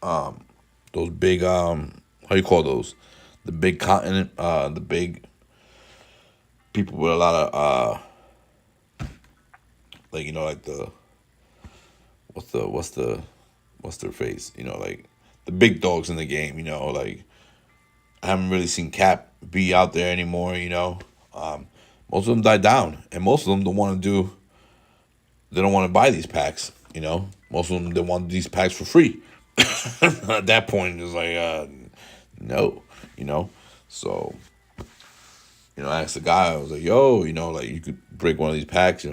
how you call those? The big continent, the big people with a lot of like the what's their face, like the big dogs in the game, like I haven't really seen Cap be out there anymore, most of them died down, and most of them they don't want to buy these packs, most of them, they want these packs for free. At that point, it's like No, you know. So, I asked the guy. I was like, "Yo, like you could break one of these packs."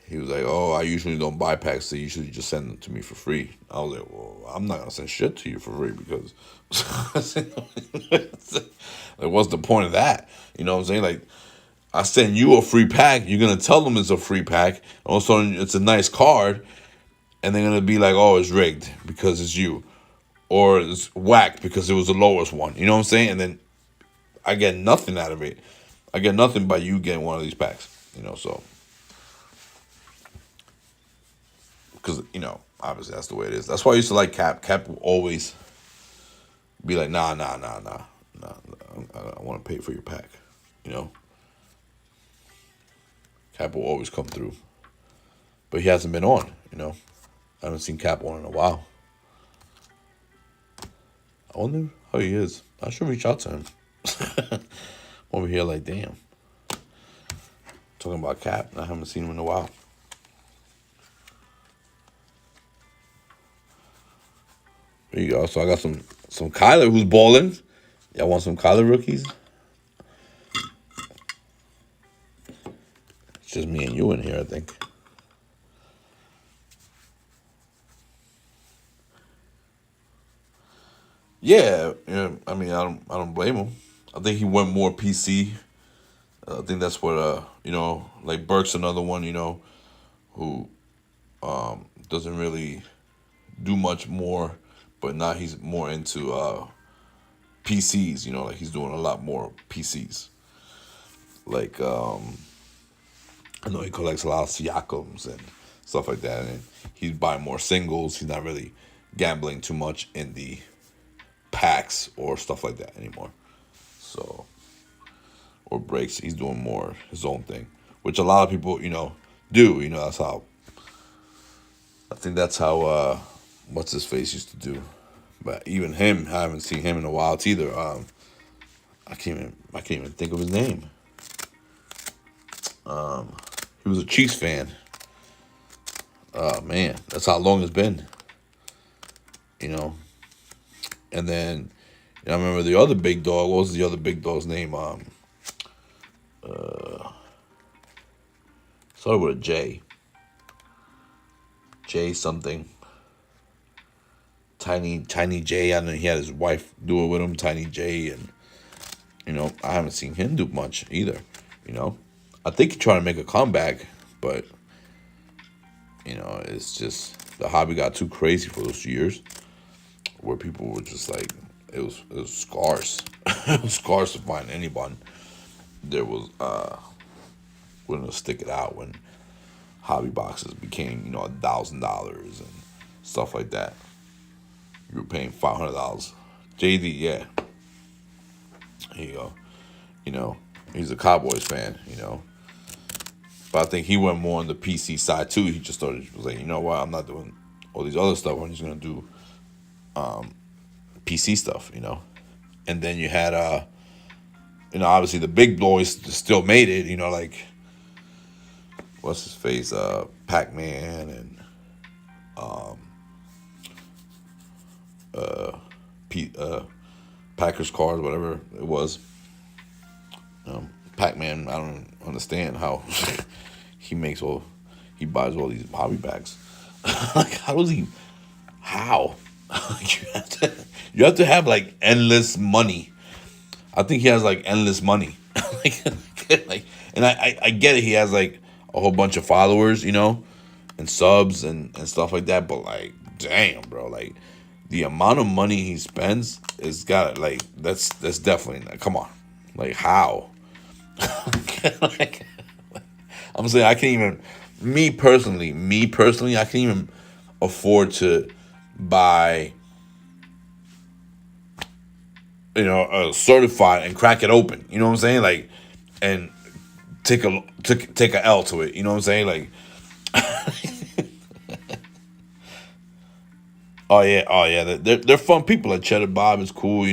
He was like, "Oh, I usually don't buy packs. They usually just send them to me for free." I was like, "Well, I'm not gonna send shit to you for free because, like, what's the point of that? You know what I'm saying? Like, I send you a free pack. You're gonna tell them it's a free pack. And all of a sudden, it's a nice card, and they're gonna be like, "Oh, it's rigged because it's you," or it's whacked because it was the lowest one. You know what I'm saying? And then I get nothing out of it. I get nothing by you getting one of these packs. So because obviously that's the way it is. That's why I used to like Cap. Cap will always be like, nah, nah, nah, nah, nah. I want to pay for your pack. You know, Cap will always come through, but he hasn't been on. I haven't seen Cap on in a while. I wonder how he is. I should reach out to him. Over here, like, damn, talking about Cap. I haven't seen him in a while. There you go. So I got some Kyler who's balling. Y'all want some Kyler rookies? It's just me and you in here, I think. Yeah. I mean, I don't blame him. I think he went more PC. I think that's what like Burke's another one. Who doesn't really do much more, but now he's more into PCs. Like he's doing a lot more PCs. Like I know he collects a lot of Siakams and stuff like that, and he's buying more singles. He's not really gambling too much in the packs or stuff like that anymore. So, or breaks, he's doing more his own thing, which a lot of people, do. That's how. I think that's how. What's his face used to do, but even him, I haven't seen him in a while either. I can't even think of his name. He was a Chiefs fan. Oh man, that's how long it's been. You know, and then I remember the other big dog. What was the other big dog's name? Started with a J. J something. Tiny J. I know he had his wife do it with him, Tiny J, and I haven't seen him do much either. I think he's trying to make a comeback, but it's just the hobby got too crazy for those years, where people were just like, it was scarce. It was scarce to find anyone. There was willing to stick it out when hobby boxes became $1,000 and stuff like that. You were paying $500. JD, yeah. Here you go. He's a Cowboys fan. But I think he went more on the PC side too. He just was like, you know what, I'm not doing all these other stuff. I'm just gonna do PC stuff. And then you had obviously the big boys still made it. Like what's his face, Pac-Man and Packers cards, whatever it was. Pac-Man, I don't understand how he buys all these hobby bags. Like, how does he? How? you have to have like endless money. I think he has like endless money. And I get it. He has like a whole bunch of followers, and subs and stuff like that. But like, damn, bro, like the amount of money he spends is got like that's definitely, come on, like how? Like, I'm saying I can't even. Me personally, I can't even afford to buy, a certified and crack it open. You know what I'm saying? Like, and take a L to it. You know what I'm saying? Like, oh yeah. They're fun people. Like Cheddar Bob is cool.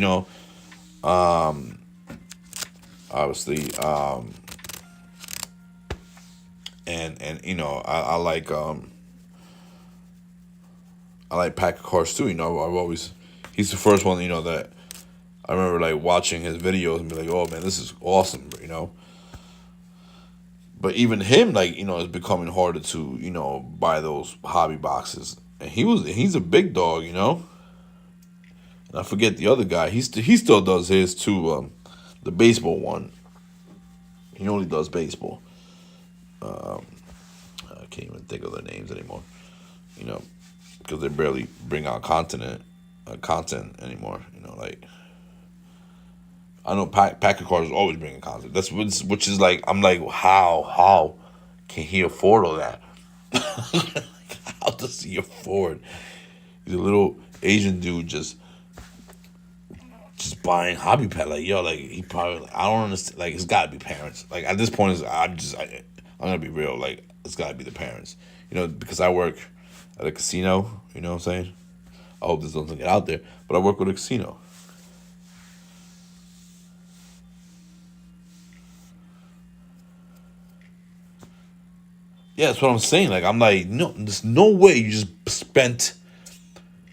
Obviously, and I like Pack of Cards too. I've always, he's the first one that I remember like watching his videos and be like, oh man, this is awesome, you know. But even him, like, you know, it's becoming harder to, you know, buy those hobby boxes. And he's a big dog, you know. And I forget the other guy. He still does his too. The baseball one. He only does baseball. I can't even think of their names anymore. You know, because they barely bring out content anymore. You know, like I know Packer Cars is always bringing content. That's which is like I'm like how can he afford all that? How does he afford? He's a little Asian dude just buying hobby pet. Like yo, like he probably I don't understand. Like it's got to be parents. Like at this point, I'm gonna be real. Like it's got to be the parents. You know, because I work at a casino. You know what I'm saying? I hope this doesn't get out there, but I work with a casino. Yeah, that's what I'm saying. Like I'm like, no, there's no way you just spent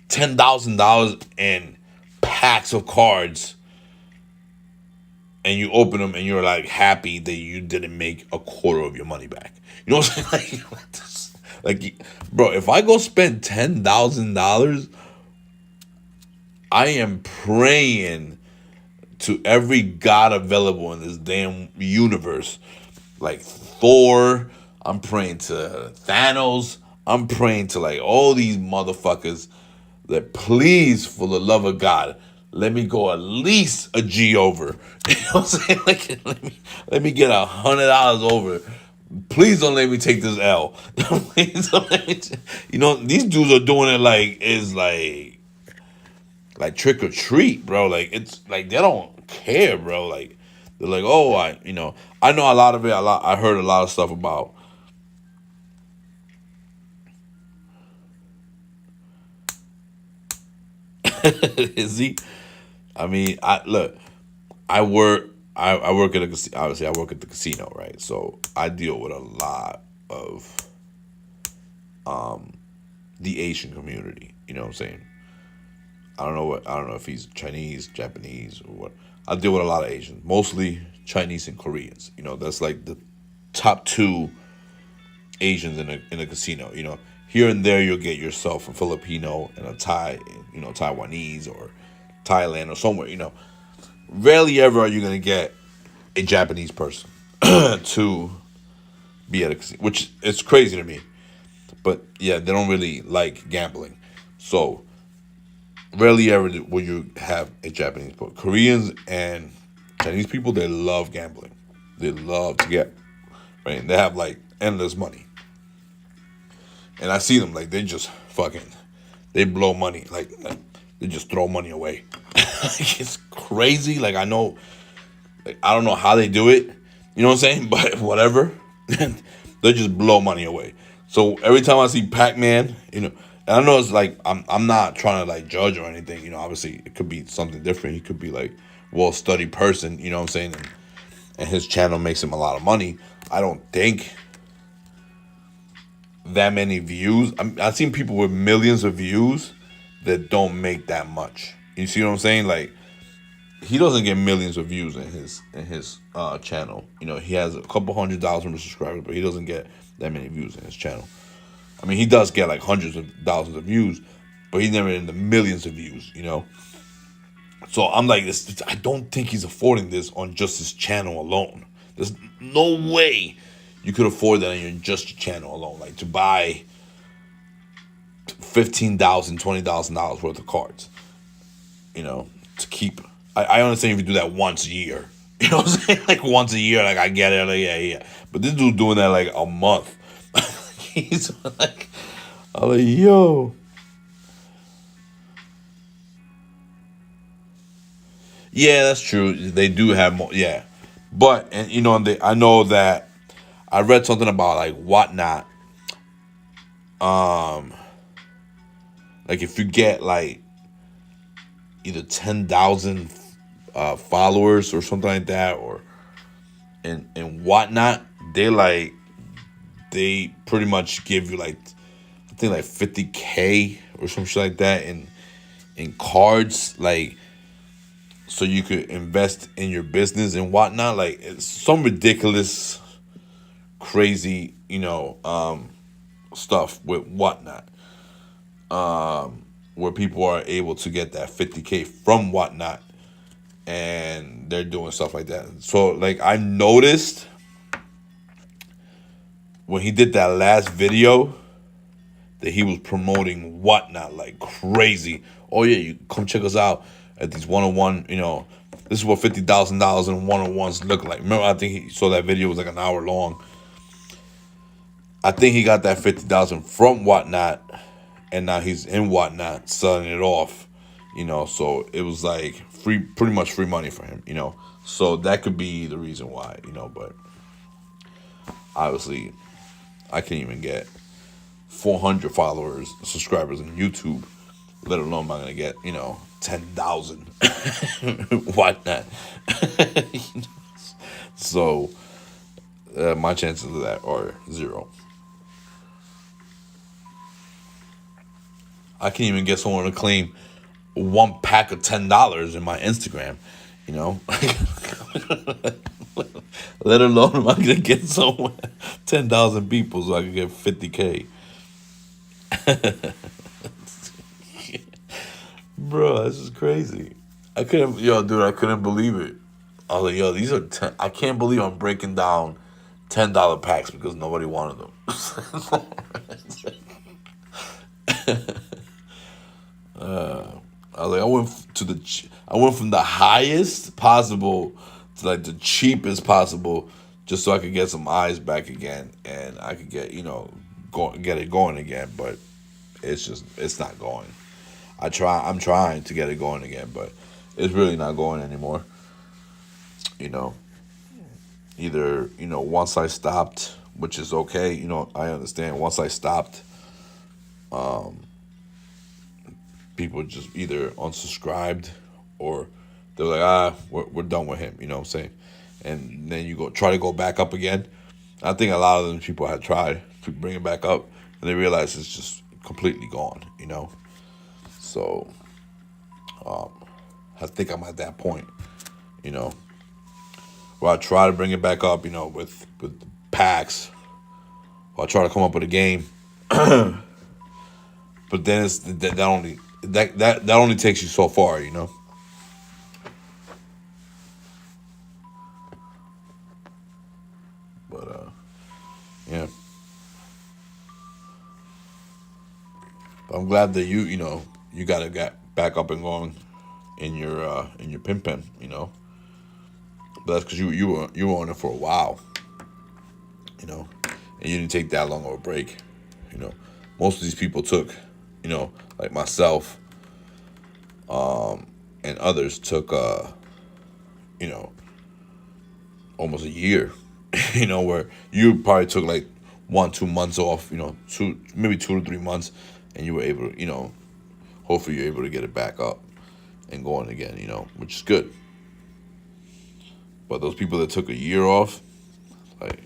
$10,000 in packs of cards and you open them and you're like happy that you didn't make a quarter of your money back. You know what I'm saying? Like, bro, if I go spend $10,000, I am praying to every god available in this damn universe, like Thor. I'm praying to Thanos. I'm praying to like all these motherfuckers that please, for the love of God, let me go at least a G over. You know what I'm saying? Like, let me get $100 over. Please don't let me take this L. Please don't let me you know, these dudes are doing it like it's like trick or treat, bro. Like it's like they don't care, bro. Like they're like, oh, I know a lot of it. I heard a lot of stuff about. Is he? I mean, I look. I work. I work at a casino. Obviously, I work at the casino, right? So I deal with a lot of the Asian community. You know what I'm saying? I don't know if he's Chinese, Japanese, or what. I deal with a lot of Asians, mostly Chinese and Koreans. You know, that's like the top two Asians in a casino. You know, here and there you'll get yourself a Filipino and a Thai, you know, Taiwanese or Thailand or somewhere. You know, rarely ever are you gonna get a Japanese person to be at a casino, which is crazy to me. But yeah, they don't really like gambling, so rarely ever will you have a Japanese person. Koreans and Chinese people, they love gambling. They love to get right. And they have like endless money, and I see them like they just fucking they blow money like they just throw money away. Like, it's crazy. Like I know, like I don't know how they do it. You know what I'm saying? But whatever, they just blow money away. So every time I see Pac-Man, you know, and I know it's like I'm not trying to like judge or anything. You know, obviously it could be something different. He could be like well studied person. You know what I'm saying? And his channel makes him a lot of money. I don't think that many views. I've seen people with millions of views that don't make that much. You see what I'm saying? Like he doesn't get millions of views in his channel. You know, he has a couple 100,000 subscribers, but he doesn't get that many views in his channel. I mean, he does get like hundreds of thousands of views, but he's never in the millions of views. You know, so I'm like, I don't think he's affording this on just his channel alone. There's no way you could afford that on your just your channel alone, like to buy $15,000, $20,000 worth of cards. You know, to keep. I understand if you do that once a year. You know what I'm saying? Like once a year, like I get it, like yeah. But this dude's doing that like a month. He's like, I'm like, yo. Yeah, that's true. They do have more. Yeah, but and you know, I know that I read something about like whatnot. Um, like if you get like either 10,000 followers or something like that, or and whatnot, they pretty much give you like I think like 50K or some shit like that in cards. Like so you could invest in your business and whatnot. Like it's some ridiculous, crazy, stuff with whatnot, where people are able to get that 50K from whatnot, and they're doing stuff like that. So like I noticed when he did that last video that he was promoting whatnot like crazy. Oh yeah, you come check us out at these 101. This is what $50,000 in 101s look like. Remember, I think he saw that video, it was like an hour long. I think he got that 50,000 from whatnot, and now he's in whatnot selling it off. So it was like free, pretty much free money for him. So that could be the reason why. But obviously, I can't even get 400 subscribers on YouTube, let alone am I gonna get 10,000 whatnot. So my chances of that are zero. I can't even get someone to claim one pack of $10 in my Instagram, let alone am I gonna get someone 10,000 people so I can get 50K. Bro, this is crazy. I couldn't believe it. I was like, yo, these are I can't believe I'm breaking down $10 packs because nobody wanted them. I was like, I went from the highest possible to like the cheapest possible, just so I could get some eyes back again, and I could get get it going again. But it's not going. I'm trying to get it going again, but it's really not going anymore. Either once I stopped, which is okay. I understand. Once I stopped, people just either unsubscribed or they're like, we're done with him. You know what I'm saying? And then you try to go back up again. I think a lot of them people had tried to bring it back up, and they realize it's just completely gone. So I think I'm at that point. Where I try to bring it back up. With packs. Or I try to come up with a game. But then it's that only takes you so far. But yeah. But I'm glad that you got to get back up and going in your pin pen. But that's because you were on it for a while. And you didn't take that long of a break. Most of these people took, like myself, and others took, almost a year. Where you probably took like 1-2 months off. Maybe 2 to 3 months, and you were able to, hopefully you're able to get it back up and going again. Which is good. But those people that took a year off, like,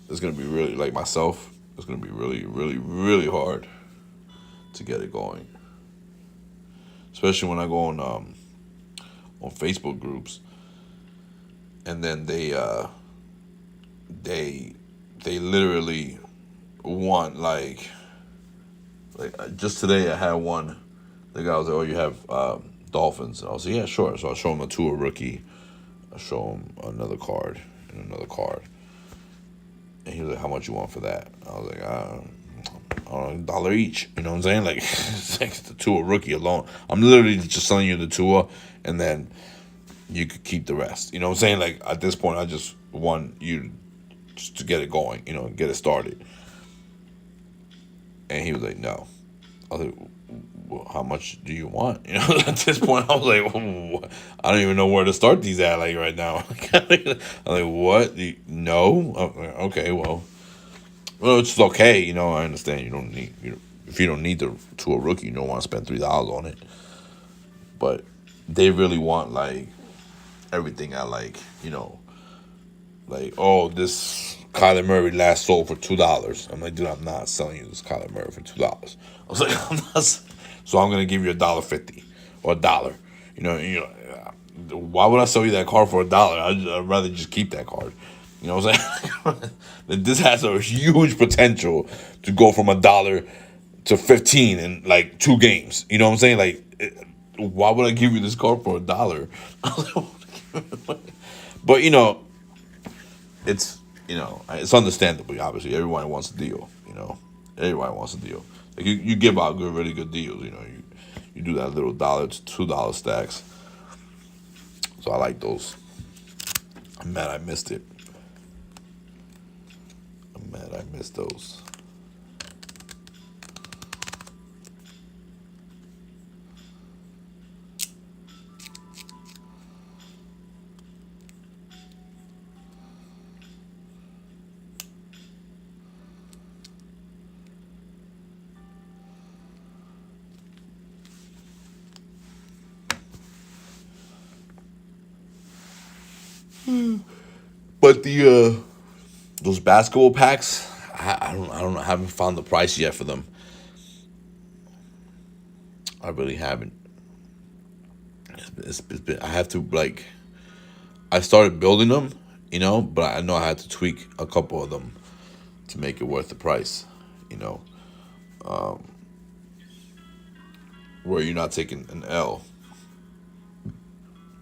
it's gonna be really, like myself, it's gonna be really, really, really hard to get it going. Especially when I go on Facebook groups, and then they literally want like just today I had one. The guy was like, "Oh, you have Dolphins?" And I was like, "Yeah, sure." So I show him a Tua rookie. I show him another card and another card. And he was like, "How much you want for that?" I was like, I don't know, $1 each. You know what I'm saying? Like, it's like the Tua rookie alone. I'm literally just selling you the Tua, and then you could keep the rest. You know what I'm saying? Like, at this point, I just want you just to get it going, get it started. And he was like, "No." I was like, "Well, how much do you want?" At this point, I was like, I don't even know where to start these at, like, right now. I'm like, "What? No?" Okay, well, it's okay. I understand you don't need, if you don't need to a rookie, you don't want to spend $3 on it. But they really want, like, everything at, like, like, oh, this Kyler Murray last sold for $2. I'm like, dude, I'm not selling you this Kyler Murray for $2. I was like, I'm not. So I'm gonna give you $1.50 or $1. Why would I sell you that card for $1? I'd rather just keep that card. You know what I'm saying? This has a huge potential to go from $1 to 15 in like 2 games. You know what I'm saying? Like, why would I give you this card for $1? But it's it's understandable. Obviously, everyone wants a deal. Everybody wants a deal. Like you give out really good deals. You do that little $1 to $2 stacks. So I like those. I'm mad I missed it. I'm mad I missed those. But the those basketball packs, I don't know. I haven't found the price yet for them. I really haven't. It's been, I have to like. I started building them, but I know I had to tweak a couple of them to make it worth the price. You know, where you're not taking an L.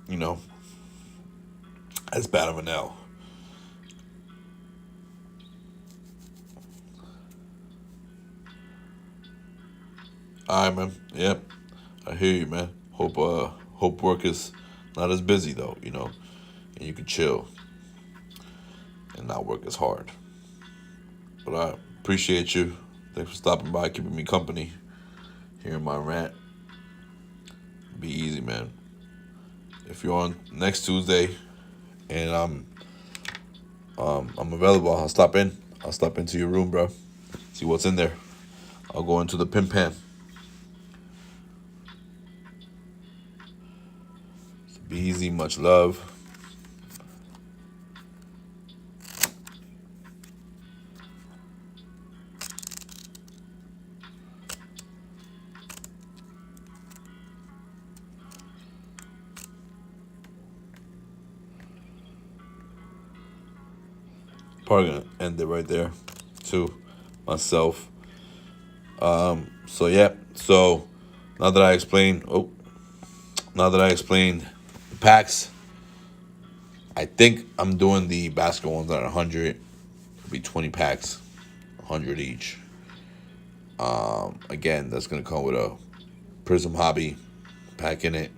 You know, as bad of an L. All right, man. Yep, I hear you, man. Hope work is not as busy though. And you can chill and not work as hard. But I appreciate you. Thanks for stopping by, keeping me company, hearing my rant. Be easy, man. If you're on next Tuesday and I'm available, I'll stop in. I'll stop into your room, bro. See what's in there. I'll go into the pimp pan. Be easy. Much love. Probably gonna end it right there, too. Myself. So yeah. So now that I explained, the packs, I think I'm doing the basketball ones at 100. It'll be 20 packs, 100 each. Again, that's gonna come with a Prism Hobby pack in it.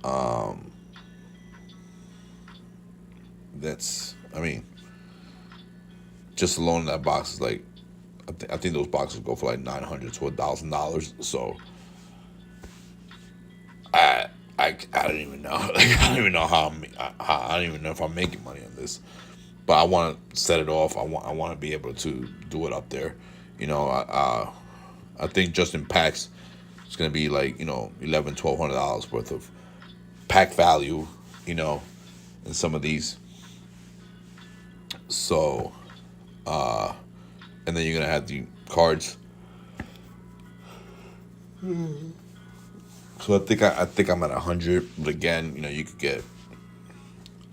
I mean, just alone in that box is like, I think those boxes go for like $900 to $1,000. So I don't even know. Like, I don't even know I don't even know if I'm making money on this. But I want to set it off. I want to be able to do it up there. I think just in packs, it's gonna be like $1,100-$1,200 worth of pack value. You know, in some of these. So, and then you're gonna have the cards. So I think I'm at 100. But again, you could get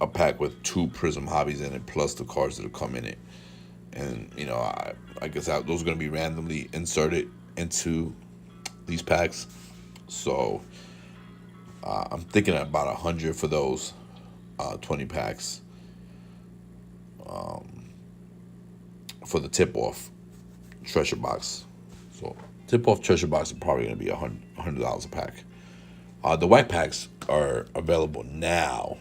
a pack with 2 Prism Hobbies in it, plus the cards that will come in it. And I guess those are gonna be randomly inserted into these packs. So I'm thinking about 100 for those 20 packs for the tip off treasure box. So tip off treasure box is probably gonna be $100 a pack. The white packs are available now,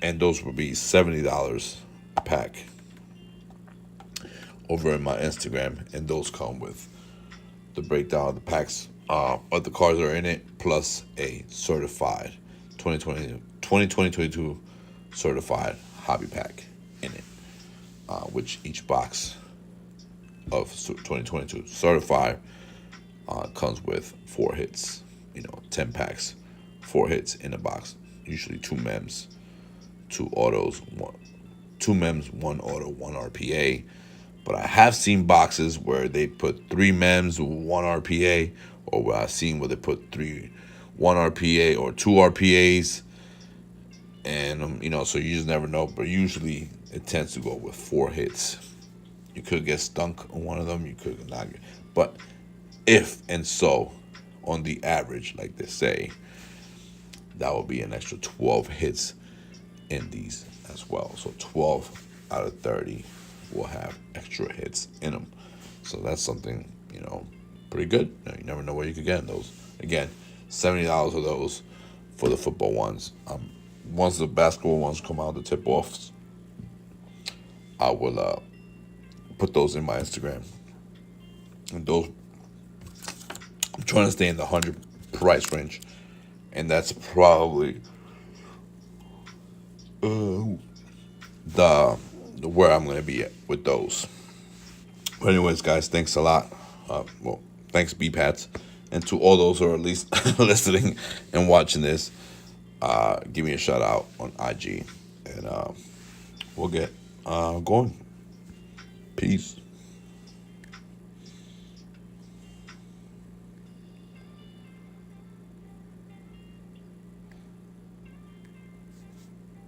and those will be $70 a pack over in my Instagram, and those come with the breakdown of the packs, of the cards that are in it, plus a certified 2022 certified hobby pack in it, which each box of 2022 certified comes with 4 hits. 10 packs, 4 hits in a box. Usually 2 mems, 2 autos, 2 mems, 1 auto, 1 RPA. But I have seen boxes where they put 3 mems, 1 RPA, or where I've seen where they put 3 1 RPA or 2 RPAs, and so you just never know. But usually it tends to go with 4 hits. You could get stunk on one of them. You could not get, but if and so, on the average, like they say, that will be an extra 12 hits in these as well. So 12 out of 30 will have extra hits in them. So that's something, pretty good. You never know where you could get in those. Again, $70 of those for the football ones. Once the basketball ones come out, the tip offs, I will put those in my Instagram. And those, I'm trying to stay in the 100 price range, and that's probably the where I'm gonna be at with those. But anyways, guys, thanks a lot. Thanks, BPATs, and to all those who are at least listening and watching this. Give me a shout out on IG, and we'll get going. Peace.